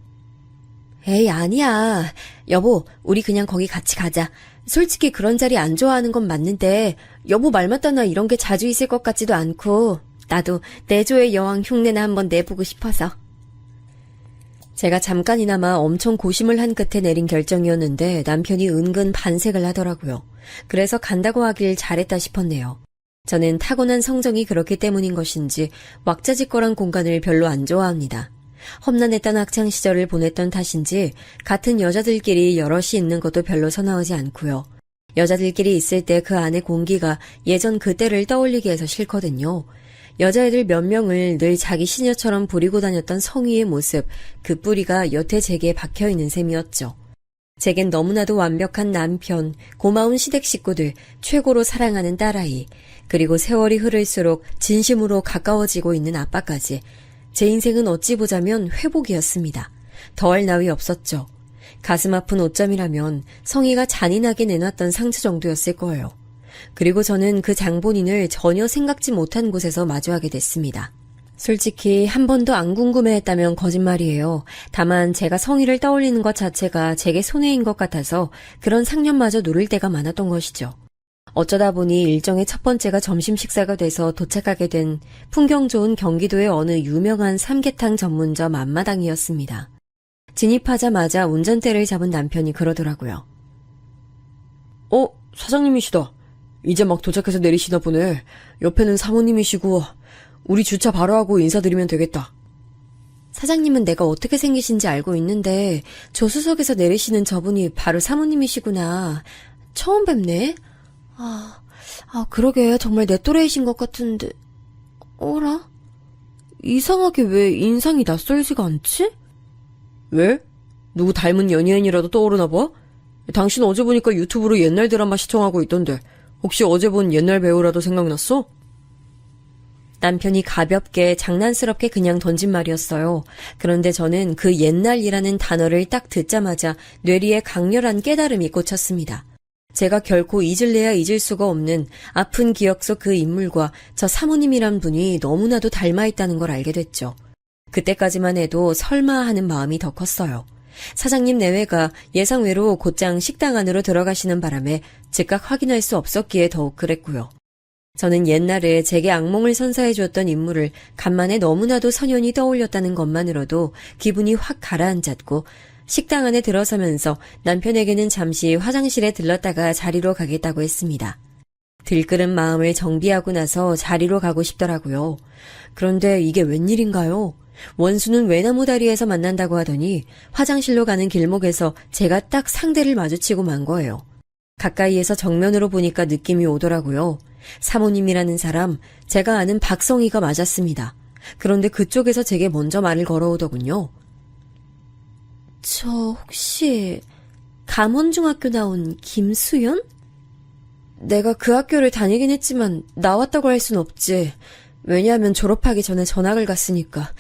에이, 아니야. 여보, 우리 그냥 거기 같이 가자. 솔직히 그런 자리 안 좋아하는 건 맞는데 여보 말 맞다 나 이런 게 자주 있을 것 같지도 않고 나도 내조의 여왕 흉내나 한번 내보고 싶어서. 제가 잠깐이나마 엄청 고심을 한 끝에 내린 결정이었는데 남편이 은근 반색을 하더라고요. 그래서 간다고 하길 잘했다 싶었네요. 저는 타고난 성정이 그렇기 때문인 것인지 왁자지껄한 공간을 별로 안 좋아합니다. 험난했던 학창시절을 보냈던 탓인지 같은 여자들끼리 여럿이 있는 것도 별로 선호하지 않고요. 여자들끼리 있을 때 그 안의 공기가 예전 그때를 떠올리게 해서 싫거든요. 여자애들 몇 명을 늘 자기 시녀처럼 부리고 다녔던 성희의 모습, 그 뿌리가 여태 제게 박혀있는 셈이었죠. 제겐 너무나도 완벽한 남편, 고마운 시댁 식구들, 최고로 사랑하는 딸아이, 그리고 세월이 흐를수록 진심으로 가까워지고 있는 아빠까지. 제 인생은 어찌 보자면 회복이었습니다. 더할 나위 없었죠. 가슴 아픈 오점이라면 성희가 잔인하게 내놨던 상처 정도였을 거예요. 그리고 저는 그 장본인을 전혀 생각지 못한 곳에서 마주하게 됐습니다. 솔직히 한 번도 안 궁금해했다면 거짓말이에요. 다만 제가 성희를 떠올리는 것 자체가 제게 손해인 것 같아서 그런 상념마저 누를 때가 많았던 것이죠. 어쩌다 보니 일정의 첫 번째가 점심 식사가 돼서 도착하게 된 풍경 좋은 경기도의 어느 유명한 삼계탕 전문점 앞마당이었습니다. 진입하자마자 운전대를 잡은 남편이 그러더라고요. 사장님이시다. 이제 막 도착해서 내리시나 보네. 옆에는 사모님이시고 우리 주차 바로 하고 인사드리면 되겠다. 사장님은 내가 어떻게 생기신지 알고 있는데 조수석에서 내리시는 저분이 바로 사모님이시구나. 처음 뵙네. 그러게 정말 내 또래이신 것 같은데. 어라? 이상하게 왜 인상이 낯설지가 않지? 왜? 누구 닮은 연예인이라도 떠오르나 봐? 당신 어제 보니까 유튜브로 옛날 드라마 시청하고 있던데 혹시 어제 본 옛날 배우라도 생각났어? 남편이 가볍게 장난스럽게 그냥 던진 말이었어요. 그런데 저는 그 옛날이라는 단어를 딱 듣자마자 뇌리에 강렬한 깨달음이 꽂혔습니다. 제가 결코 잊을래야 잊을 수가 없는 아픈 기억 속 그 인물과 저 사모님이란 분이 너무나도 닮아있다는 걸 알게 됐죠. 그때까지만 해도 설마 하는 마음이 더 컸어요. 사장님 내외가 예상외로 곧장 식당 안으로 들어가시는 바람에 즉각 확인할 수 없었기에 더욱 그랬고요. 저는 옛날에 제게 악몽을 선사해 주었던 인물을 간만에 너무나도 선연히 떠올렸다는 것만으로도 기분이 확 가라앉았고 식당 안에 들어서면서 남편에게는 잠시 화장실에 들렀다가 자리로 가겠다고 했습니다. 들끓은 마음을 정비하고 나서 자리로 가고 싶더라고요. 그런데 이게 웬일인가요? 원수는 외나무 다리에서 만난다고 하더니 화장실로 가는 길목에서 제가 딱 상대를 마주치고 만 거예요. 가까이에서 정면으로 보니까 느낌이 오더라고요. 사모님이라는 사람, 제가 아는 박성희가 맞았습니다. 그런데 그쪽에서 제게 먼저 말을 걸어오더군요. 저 혹시 감원중학교 나온 김수연? 내가 그 학교를 다니긴 했지만 나왔다고 할 순 없지. 왜냐하면 졸업하기 전에 전학을 갔으니까.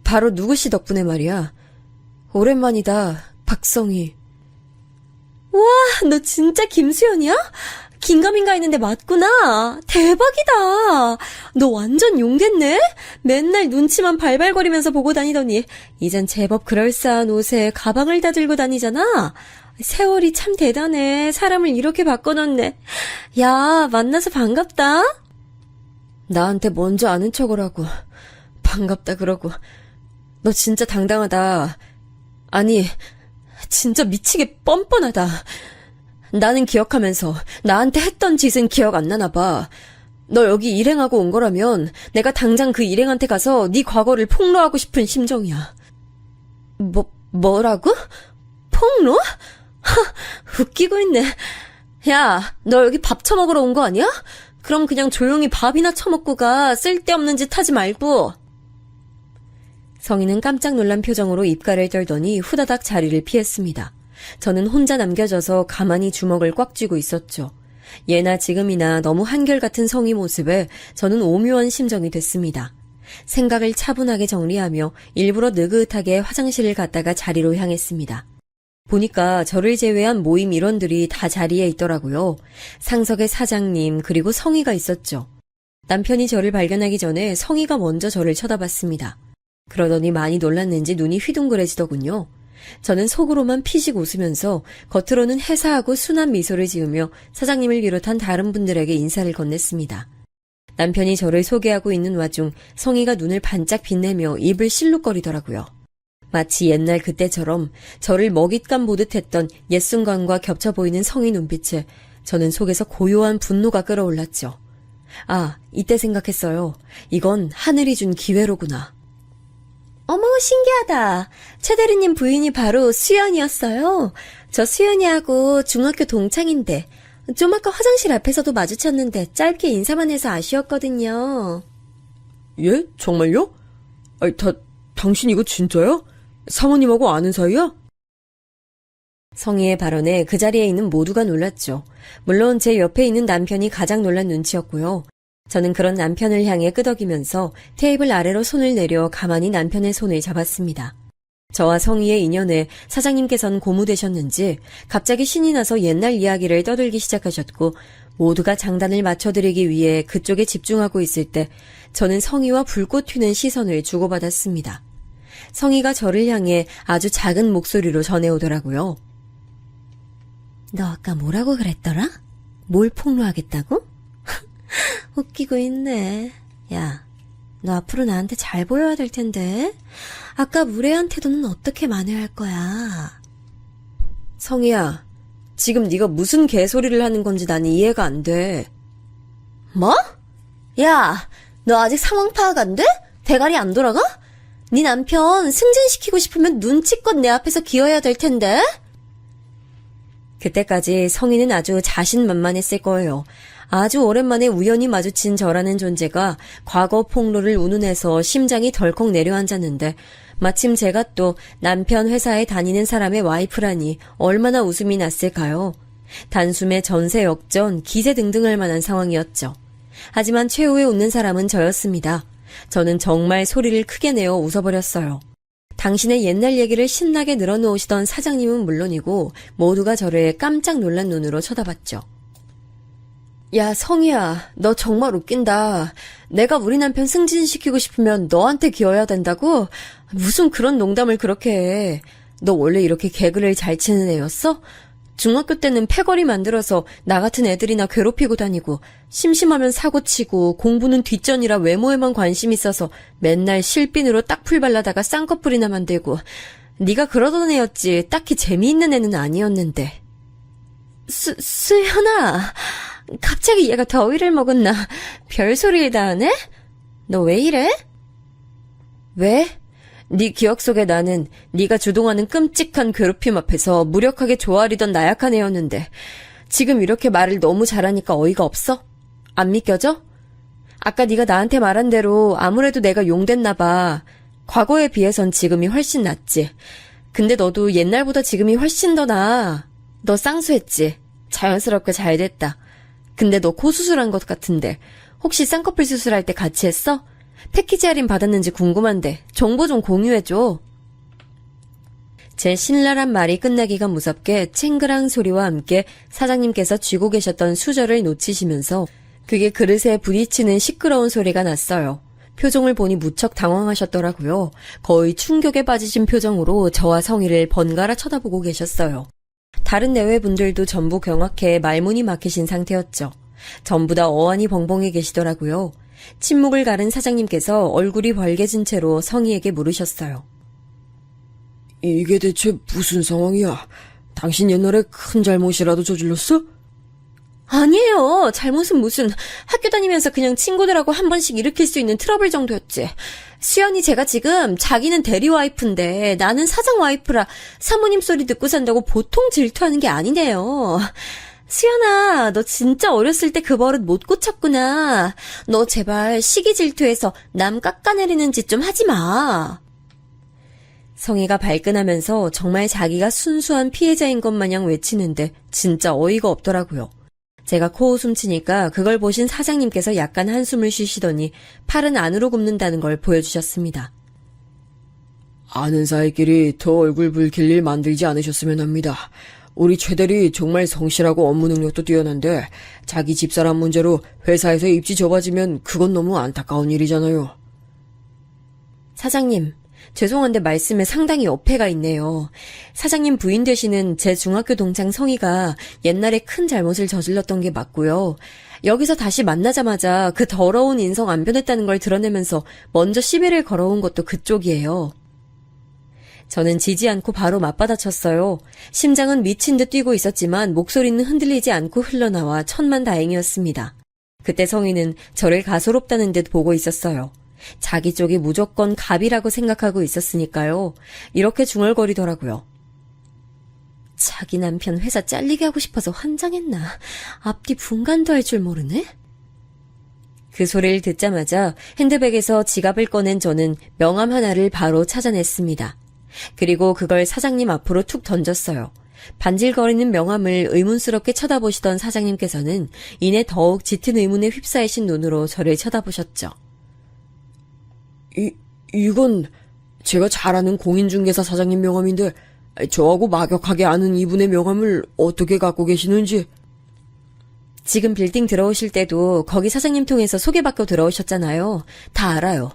바로 누구씨 덕분에 말이야. 오랜만이다, 박성희. 너 진짜 김수현이야? 긴가민가 했는데 맞구나. 대박이다. 너 완전 용됐네? 맨날 눈치만 발발거리면서 보고 다니더니 이젠 제법 그럴싸한 옷에 가방을 다 들고 다니잖아. 세월이 참 대단해. 사람을 이렇게 바꿔놓네. 야, 만나서 반갑다. 나한테 먼저 아는 척을 하고 반갑다 그러고. 너 진짜 당당하다. 아니, 진짜 미치게 뻔뻔하다. 나는 기억하면서 나한테 했던 짓은 기억 안 나나 봐. 너 여기 일행하고 온 거라면 내가 당장 그 일행한테 가서 네 과거를 폭로하고 싶은 심정이야. 뭐라고? 폭로? 웃기고 있네. 야, 너 여기 밥 처먹으러 온 거 아니야? 그럼 그냥 조용히 밥이나 처먹고 가. 쓸데없는 짓 하지 말고. 성희는 깜짝 놀란 표정으로 입가를 떨더니 후다닥 자리를 피했습니다. 저는 혼자 남겨져서 가만히 주먹을 꽉 쥐고 있었죠. 예나 지금이나 너무 한결같은 성희 모습에 저는 오묘한 심정이 됐습니다. 생각을 차분하게 정리하며 일부러 느긋하게 화장실을 갔다가 자리로 향했습니다. 보니까 저를 제외한 모임 일원들이 다 자리에 있더라고요. 상석의 사장님 그리고 성희가 있었죠. 남편이 저를 발견하기 전에 성희가 먼저 저를 쳐다봤습니다. 그러더니 많이 놀랐는지 눈이 휘둥그레지더군요. 저는 속으로만 피식 웃으면서 겉으로는 해사하고 순한 미소를 지으며 사장님을 비롯한 다른 분들에게 인사를 건넸습니다. 남편이 저를 소개하고 있는 와중 성희가 눈을 반짝 빛내며 입을 실룩거리더라고요. 마치 옛날 그때처럼 저를 먹잇감 보듯 했던 옛 순간과 겹쳐 보이는 성희 눈빛에 저는 속에서 고요한 분노가 끓어올랐죠. 아, 이때 생각했어요. 이건 하늘이 준 기회로구나. 어머, 신기하다. 최 대리님 부인이 바로 수연이었어요. 저 수연이하고 중학교 동창인데 좀 아까 화장실 앞에서도 마주쳤는데 짧게 인사만 해서 아쉬웠거든요. 예? 정말요? 아니, 당신 이거 진짜야? 사모님하고 아는 사이야? 성희의 발언에 그 자리에 있는 모두가 놀랐죠. 물론 제 옆에 있는 남편이 가장 놀란 눈치였고요. 저는 그런 남편을 향해 끄덕이면서 테이블 아래로 손을 내려 가만히 남편의 손을 잡았습니다. 저와 성희의 인연에 사장님께서는 고무되셨는지 갑자기 신이 나서 옛날 이야기를 떠들기 시작하셨고 모두가 장단을 맞춰드리기 위해 그쪽에 집중하고 있을 때 저는 성희와 불꽃 튀는 시선을 주고받았습니다. 성희가 저를 향해 아주 작은 목소리로 전해오더라고요. 너 아까 뭐라고 그랬더라? 뭘 폭로하겠다고? 웃기고 있네. 야, 너 앞으로 나한테 잘 보여야 될 텐데. 아까 무례한 태도는 어떻게 만회할 거야? 성희야, 지금 네가 무슨 개소리를 하는 건지 난 이해가 안 돼. 뭐? 야, 너 아직 상황 파악 안 돼? 대가리 안 돌아가? 네 남편 승진시키고 싶으면 눈치껏 내 앞에서 기어야 될 텐데. 그때까지 성희는 아주 자신만만했을 거예요. 아주 오랜만에 우연히 마주친 저라는 존재가 과거 폭로를 운운해서 심장이 덜컥 내려앉았는데 마침 제가 또 남편 회사에 다니는 사람의 와이프라니 얼마나 웃음이 났을까요? 단숨에 전세 역전, 기세 등등할 만한 상황이었죠. 하지만 최후에 웃는 사람은 저였습니다. 저는 정말 소리를 크게 내어 웃어버렸어요. 당신의 옛날 얘기를 신나게 늘어놓으시던 사장님은 물론이고 모두가 저를 깜짝 놀란 눈으로 쳐다봤죠. 야, 성희야, 너 정말 웃긴다. 내가 우리 남편 승진시키고 싶으면 너한테 기어야 된다고? 무슨 그런 농담을 그렇게 해. 너 원래 이렇게 개그를 잘 치는 애였어? 중학교 때는 패거리 만들어서 나 같은 애들이나 괴롭히고 다니고 심심하면 사고치고 공부는 뒷전이라 외모에만 관심 있어서 맨날 실핀으로 딱풀 발라다가 쌍꺼풀이나 만들고 네가 그러던 애였지 딱히 재미있는 애는 아니었는데. 수연아, 갑자기 얘가 더위를 먹었나? 별소리를 다 하네? 너 왜 이래? 왜? 네 기억 속에 나는 네가 주동하는 끔찍한 괴롭힘 앞에서 무력하게 조아리던 나약한 애였는데 지금 이렇게 말을 너무 잘하니까 어이가 없어? 안 믿겨져? 아까 네가 나한테 말한 대로 아무래도 내가 용됐나 봐. 과거에 비해선 지금이 훨씬 낫지. 근데 너도 옛날보다 지금이 훨씬 더 나아. 너 쌍수했지? 자연스럽게 잘 됐다. 근데 너 코 수술한 것 같은데 혹시 쌍꺼풀 수술할 때 같이 했어? 패키지 할인 받았는지 궁금한데 정보 좀 공유해줘. 제 신랄한 말이 끝나기가 무섭게 챙그랑 소리와 함께 사장님께서 쥐고 계셨던 수저를 놓치시면서 그게 그릇에 부딪히는 시끄러운 소리가 났어요. 표정을 보니 무척 당황하셨더라고요. 거의 충격에 빠지신 표정으로 저와 성희를 번갈아 쳐다보고 계셨어요. 다른 내외분들도 전부 경악해 말문이 막히신 상태였죠. 전부 다 어안이 벙벙해 계시더라고요. 침묵을 가른 사장님께서 얼굴이 벌개진 채로 성희에게 물으셨어요. 이게 대체 무슨 상황이야? 당신 옛날에 큰 잘못이라도 저질렀어? 아니에요. 잘못은 무슨. 학교 다니면서 그냥 친구들하고 한 번씩 일으킬 수 있는 트러블 정도였지. 수연이 제가 지금 자기는 대리 와이프인데 나는 사장 와이프라 사모님 소리 듣고 산다고 보통 질투하는 게 아니네요. 수연아, 너 진짜 어렸을 때 그 버릇 못 고쳤구나. 너 제발 시기 질투해서 남 깎아내리는 짓 좀 하지 마. 성희가 발끈하면서 정말 자기가 순수한 피해자인 것 마냥 외치는데 진짜 어이가 없더라고요. 제가 코웃음 치니까 그걸 보신 사장님께서 약간 한숨을 쉬시더니 팔은 안으로 굽는다는 걸 보여주셨습니다. 아는 사이끼리 더 얼굴 붉힐 일 만들지 않으셨으면 합니다. 우리 최대리 정말 성실하고 업무 능력도 뛰어난데 자기 집사람 문제로 회사에서 입지 좁아지면 그건 너무 안타까운 일이잖아요. 사장님, 죄송한데 말씀에 상당히 어폐가 있네요. 사장님 부인 되시는 제 중학교 동창 성희가 옛날에 큰 잘못을 저질렀던 게 맞고요. 여기서 다시 만나자마자 그 더러운 인성 안 변했다는 걸 드러내면서 먼저 시비를 걸어온 것도 그쪽이에요. 저는 지지 않고 바로 맞받아쳤어요. 심장은 미친 듯 뛰고 있었지만 목소리는 흔들리지 않고 흘러나와 천만다행이었습니다. 그때 성희는 저를 가소롭다는 듯 보고 있었어요. 자기 쪽이 무조건 갑이라고 생각하고 있었으니까요. 이렇게 중얼거리더라고요. 자기 남편 회사 잘리게 하고 싶어서 환장했나? 앞뒤 분간도 할 줄 모르네? 그 소리를 듣자마자 핸드백에서 지갑을 꺼낸 저는 명함 하나를 바로 찾아냈습니다. 그리고 그걸 사장님 앞으로 툭 던졌어요. 반질거리는 명함을 의문스럽게 쳐다보시던 사장님께서는 이내 더욱 짙은 의문에 휩싸이신 눈으로 저를 쳐다보셨죠. 이건 제가 잘 아는 공인중개사 사장님 명함인데 저하고 막역하게 아는 이분의 명함을 어떻게 갖고 계시는지. 지금 빌딩 들어오실 때도 거기 사장님 통해서 소개받고 들어오셨잖아요. 다 알아요.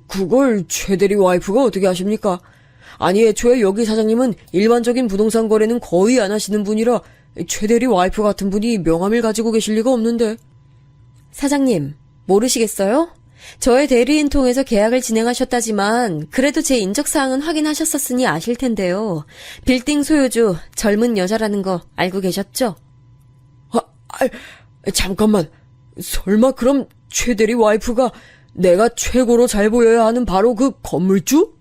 그걸 최대리 와이프가 어떻게 아십니까? 아니, 애초에 여기 사장님은 일반적인 부동산 거래는 거의 안 하시는 분이라 최대리 와이프 같은 분이 명함을 가지고 계실 리가 없는데. 사장님, 모르시겠어요? 저의 대리인 통해서 계약을 진행하셨다지만 그래도 제 인적사항은 확인하셨었으니 아실 텐데요. 빌딩 소유주 젊은 여자라는 거 알고 계셨죠? 잠깐만. 설마 그럼 최대리 와이프가 내가 최고로 잘 보여야 하는 바로 그 건물주?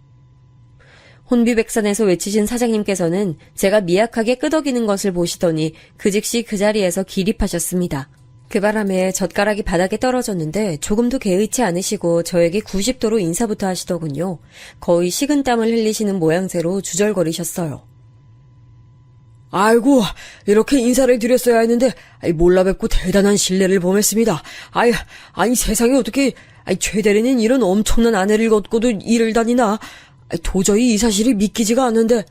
혼비백산에서 외치신 사장님께서는 제가 미약하게 끄덕이는 것을 보시더니 그 즉시 그 자리에서 기립하셨습니다. 그 바람에 젓가락이 바닥에 떨어졌는데 조금도 개의치 않으시고 저에게 90도로 인사부터 하시더군요. 거의 식은땀을 흘리시는 모양새로 주절거리셨어요. 아이고, 이렇게 인사를 드렸어야 했는데 몰라 뵙고 대단한 신뢰를 범했습니다. 아니 세상에 어떻게 최대리는 이런 엄청난 아내를 걷고도 일을 다니나. 도저히 이 사실이 믿기지가 않는데.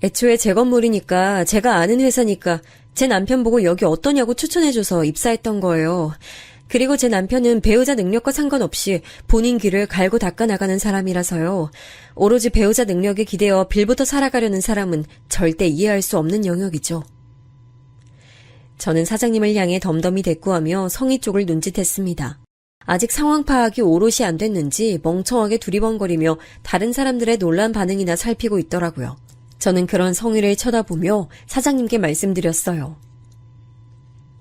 애초에 제 건물이니까 제가 아는 회사니까 제 남편 보고 여기 어떠냐고 추천해줘서 입사했던 거예요. 그리고 제 남편은 배우자 능력과 상관없이 본인 길을 갈고 닦아 나가는 사람이라서요. 오로지 배우자 능력에 기대어 빌부터 살아가려는 사람은 절대 이해할 수 없는 영역이죠. 저는 사장님을 향해 덤덤히 대꾸하며 성희 쪽을 눈짓했습니다. 아직 상황 파악이 오롯이 안 됐는지 멍청하게 두리번거리며 다른 사람들의 놀란 반응이나 살피고 있더라고요. 저는 그런 성희를 쳐다보며 사장님께 말씀드렸어요.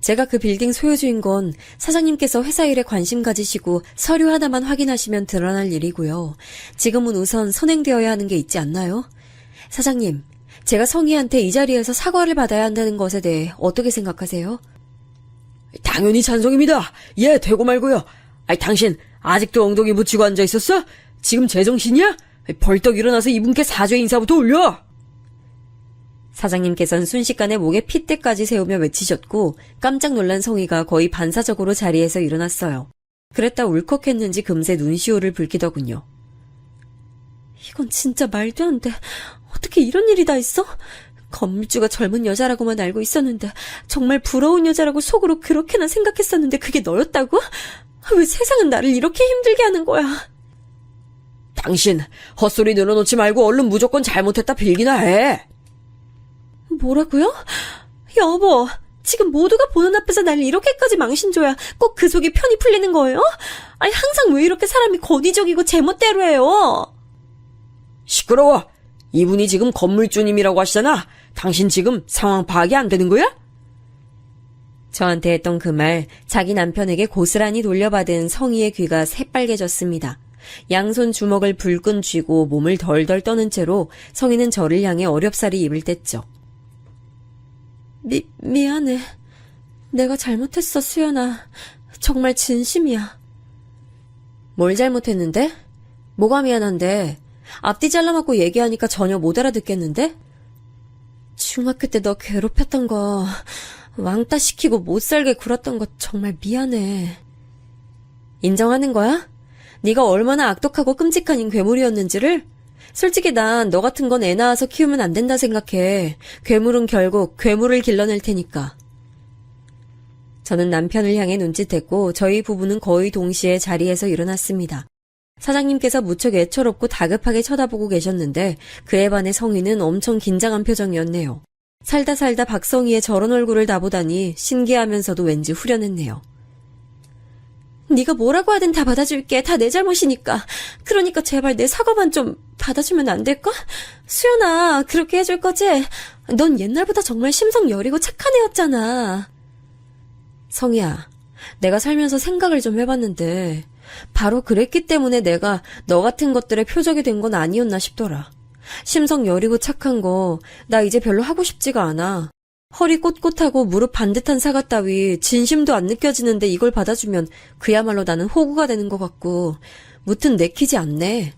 제가 그 빌딩 소유주인 건 사장님께서 회사 일에 관심 가지시고 서류 하나만 확인하시면 드러날 일이고요. 지금은 우선 선행되어야 하는 게 있지 않나요? 사장님, 제가 성희한테 이 자리에서 사과를 받아야 한다는 것에 대해 어떻게 생각하세요? 당연히 찬성입니다. 예, 되고 말고요. 당신 아직도 엉덩이 묻히고 앉아 있었어? 지금 제정신이야? 벌떡 일어나서 이분께 사죄 인사부터 올려. 사장님께서는 순식간에 목에 핏대까지 세우며 외치셨고 깜짝 놀란 성희가 거의 반사적으로 자리에서 일어났어요. 그랬다 울컥했는지 금세 눈시울을 붉히더군요. 이건 진짜 말도 안 돼. 어떻게 이런 일이 다 있어? 건물주가 젊은 여자라고만 알고 있었는데 정말 부러운 여자라고 속으로 그렇게나 생각했었는데 그게 너였다고? 왜 세상은 나를 이렇게 힘들게 하는 거야? 당신 헛소리 늘어놓지 말고 얼른 무조건 잘못했다 빌기나 해. 뭐라고요? 여보, 지금 모두가 보는 앞에서 날 이렇게까지 망신줘야 꼭 그 속이 편히 풀리는 거예요? 아니 항상 왜 이렇게 사람이 권위적이고 제멋대로 해요? 시끄러워. 이분이 지금 건물주님이라고 하시잖아. 당신 지금 상황 파악이 안 되는 거야? 저한테 했던 그 말, 자기 남편에게 고스란히 돌려받은 성희의 귀가 새빨개졌습니다. 양손 주먹을 불끈 쥐고 몸을 덜덜 떠는 채로 성희는 저를 향해 어렵사리 입을 뗐죠. 미안해. 내가 잘못했어, 수연아. 정말 진심이야. 뭘 잘못했는데? 뭐가 미안한데? 앞뒤 잘라맞고 얘기하니까 전혀 못 알아듣겠는데? 중학교 때 너 괴롭혔던 거, 왕따 시키고 못 살게 굴었던 거 정말 미안해. 인정하는 거야? 네가 얼마나 악독하고 끔찍한 괴물이었는지를? 솔직히 난 너 같은 건 애 낳아서 키우면 안 된다 생각해. 괴물은 결국 괴물을 길러낼 테니까. 저는 남편을 향해 눈짓했고 저희 부부는 거의 동시에 자리에서 일어났습니다. 사장님께서 무척 애처롭고 다급하게 쳐다보고 계셨는데 그에 반해 성희는 엄청 긴장한 표정이었네요. 살다 박성희의 저런 얼굴을 다 보다니 신기하면서도 왠지 후련했네요. 네가 뭐라고 하든 다 받아줄게. 다 내 잘못이니까. 그러니까 제발 내 사과만 좀 받아주면 안 될까? 수연아, 그렇게 해줄 거지? 넌 옛날보다 정말 심성 여리고 착한 애였잖아. 성희야, 내가 살면서 생각을 좀 해봤는데 바로 그랬기 때문에 내가 너 같은 것들의 표적이 된 건 아니었나 싶더라. 심성 여리고 착한 거 나 이제 별로 하고 싶지가 않아. 허리 꼿꼿하고 무릎 반듯한 사과 따위 진심도 안 느껴지는데 이걸 받아주면 그야말로 나는 호구가 되는 것 같고 무튼 내키지 않네.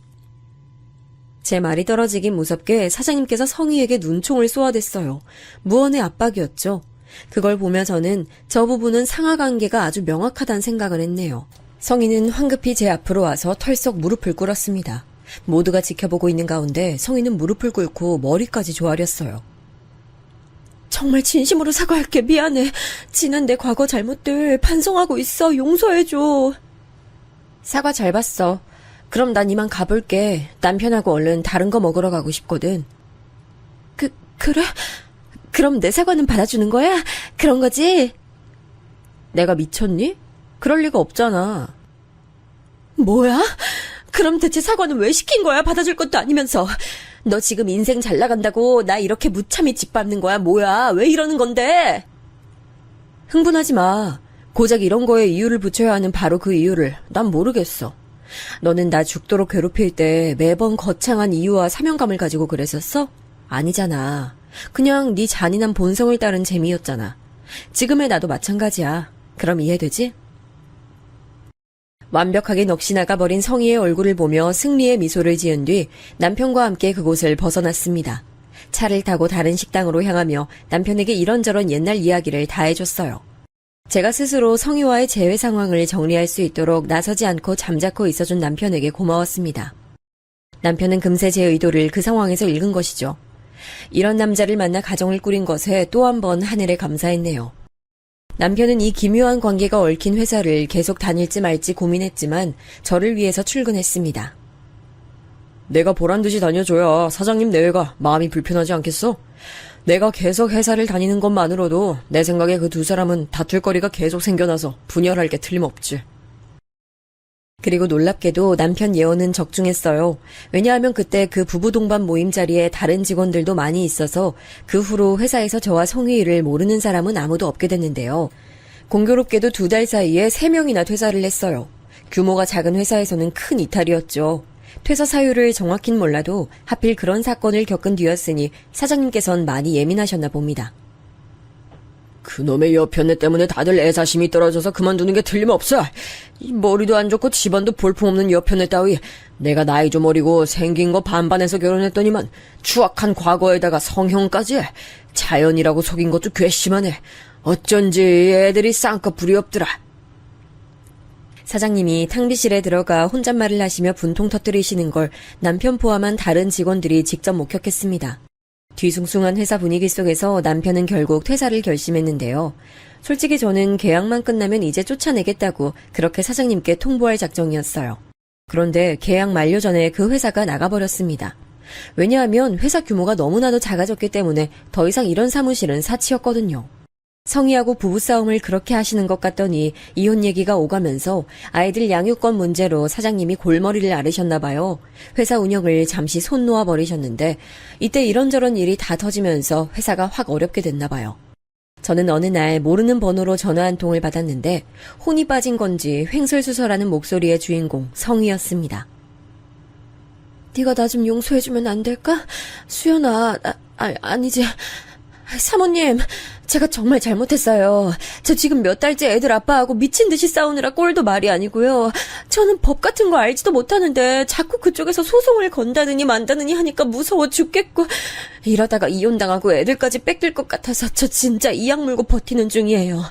제 말이 떨어지긴 무섭게 사장님께서 성희에게 눈총을 쏘아댔어요. 무언의 압박이었죠. 그걸 보며 저는 저 부분은 상하관계가 아주 명확하다는 생각을 했네요. 성희는 황급히 제 앞으로 와서 털썩 무릎을 꿇었습니다. 모두가 지켜보고 있는 가운데 성희는 무릎을 꿇고 머리까지 조아렸어요. 정말 진심으로 사과할게. 미안해. 지난 내 과거 잘못들 반성하고 있어. 용서해줘. 사과 잘 봤어. 그럼 난 이만 가볼게. 남편하고 얼른 다른 거 먹으러 가고 싶거든. 그래? 그럼 내 사과는 받아주는 거야? 그런 거지? 내가 미쳤니? 그럴 리가 없잖아. 뭐야? 그럼 대체 사과는 왜 시킨 거야? 받아줄 것도 아니면서. 너 지금 인생 잘 나간다고 나 이렇게 무참히 짓밟는 거야? 뭐야? 왜 이러는 건데? 흥분하지 마. 고작 이런 거에 이유를 붙여야 하는 바로 그 이유를 난 모르겠어. 너는 나 죽도록 괴롭힐 때 매번 거창한 이유와 사명감을 가지고 그랬었어? 아니잖아. 그냥 네 잔인한 본성을 따른 재미였잖아. 지금의 나도 마찬가지야. 그럼 이해되지? 완벽하게 넋이 나가버린 성희의 얼굴을 보며 승리의 미소를 지은 뒤 남편과 함께 그곳을 벗어났습니다. 차를 타고 다른 식당으로 향하며 남편에게 이런저런 옛날 이야기를 다 해줬어요. 제가 스스로 성희와의 재회 상황을 정리할 수 있도록 나서지 않고 잠자코 있어준 남편에게 고마웠습니다. 남편은 금세 제 의도를 그 상황에서 읽은 것이죠. 이런 남자를 만나 가정을 꾸린 것에 또 한 번 하늘에 감사했네요. 남편은 이 기묘한 관계가 얽힌 회사를 계속 다닐지 말지 고민했지만 저를 위해서 출근했습니다. 내가 보란듯이 다녀줘야 사장님 내외가 마음이 불편하지 않겠어? 내가 계속 회사를 다니는 것만으로도 내 생각에 그 두 사람은 다툴 거리가 계속 생겨나서 분열할 게 틀림없지. 그리고 놀랍게도 남편 예언은 적중했어요. 왜냐하면 그때 그 부부 동반 모임 자리에 다른 직원들도 많이 있어서 그 후로 회사에서 저와 성희를 모르는 사람은 아무도 없게 됐는데요. 공교롭게도 2달 사이에 3명이나 퇴사를 했어요. 규모가 작은 회사에서는 큰 이탈이었죠. 퇴사 사유를 정확히는 몰라도 하필 그런 사건을 겪은 뒤였으니 사장님께선 많이 예민하셨나 봅니다. 그놈의 여편네 때문에 다들 애사심이 떨어져서 그만두는 게 틀림없어. 이 머리도 안 좋고 집안도 볼품없는 여편네 따위. 내가 나이 좀 어리고 생긴 거 반반해서 결혼했더니만 추악한 과거에다가 성형까지. 자연이라고 속인 것도 괘씸하네. 어쩐지 애들이 쌍꺼풀이 없더라. 사장님이 탕비실에 들어가 혼잣말을 하시며 분통 터뜨리시는 걸 남편 포함한 다른 직원들이 직접 목격했습니다. 뒤숭숭한 회사 분위기 속에서 남편은 결국 퇴사를 결심했는데요. 솔직히 저는 계약만 끝나면 이제 쫓아내겠다고 그렇게 사장님께 통보할 작정이었어요. 그런데 계약 만료 전에 그 회사가 나가버렸습니다. 왜냐하면 회사 규모가 너무나도 작아졌기 때문에 더 이상 이런 사무실은 사치였거든요. 성희하고 부부싸움을 그렇게 하시는 것 같더니 이혼 얘기가 오가면서 아이들 양육권 문제로 사장님이 골머리를 앓으셨나 봐요. 회사 운영을 잠시 손 놓아 버리셨는데 이때 이런저런 일이 다 터지면서 회사가 확 어렵게 됐나 봐요. 저는 어느 날 모르는 번호로 전화 한 통을 받았는데 혼이 빠진 건지 횡설수설하는 목소리의 주인공 성희였습니다. 네가 나 좀 용서해주면 안 될까? 수연아, 아니지. 사모님, 제가 정말 잘못했어요. 저 지금 몇 달째 애들 아빠하고 미친 듯이 싸우느라 꼴도 말이 아니고요. 저는 법 같은 거 알지도 못하는데 자꾸 그쪽에서 소송을 건다느니 만다느니 하니까 무서워 죽겠고 이러다가 이혼당하고 애들까지 뺏길 것 같아서 저 진짜 이악 물고 버티는 중이에요.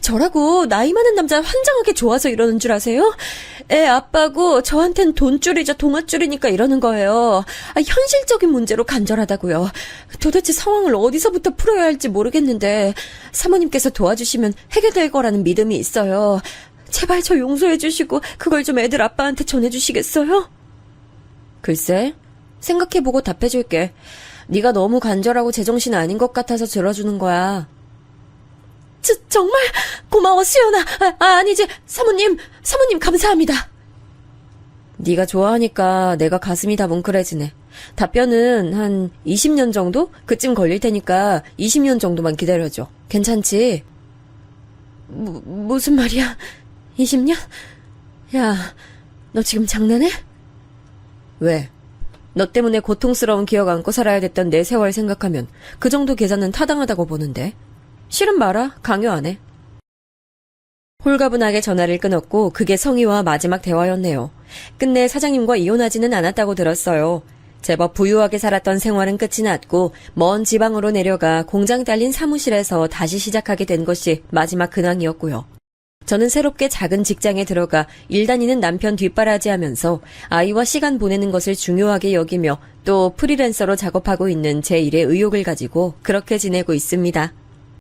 저라고 나이 많은 남자 환장하게 좋아서 이러는 줄 아세요? 애 아빠고 저한텐 돈줄이자 동아줄이니까 이러는 거예요. 현실적인 문제로 간절하다고요. 도대체 상황을 어디서부터 풀어야 할지 모르겠는데 사모님께서 도와주시면 해결될 거라는 믿음이 있어요. 제발 저 용서해 주시고 그걸 좀 애들 아빠한테 전해주시겠어요? 글쎄, 생각해보고 답해줄게. 네가 너무 간절하고 제정신 아닌 것 같아서 들어주는 거야. 정말 고마워 수연아. 아니지 사모님 감사합니다. 네가 좋아하니까 내가 가슴이 다 뭉클해지네. 답변은 한 20년 정도? 그쯤 걸릴 테니까 20년 정도만 기다려줘. 괜찮지? 무슨 말이야? 20년? 야, 너 지금 장난해? 왜? 너 때문에 고통스러운 기억 안고 살아야 됐던 내 세월 생각하면 그 정도 계산은 타당하다고 보는데. 싫은 말아. 강요 안 해. 홀가분하게 전화를 끊었고 그게 성희와 마지막 대화였네요. 끝내 사장님과 이혼하지는 않았다고 들었어요. 제법 부유하게 살았던 생활은 끝이 났고 먼 지방으로 내려가 공장 딸린 사무실에서 다시 시작하게 된 것이 마지막 근황이었고요. 저는 새롭게 작은 직장에 들어가 일 다니는 남편 뒷바라지하면서 아이와 시간 보내는 것을 중요하게 여기며 또 프리랜서로 작업하고 있는 제 일에 의욕을 가지고 그렇게 지내고 있습니다.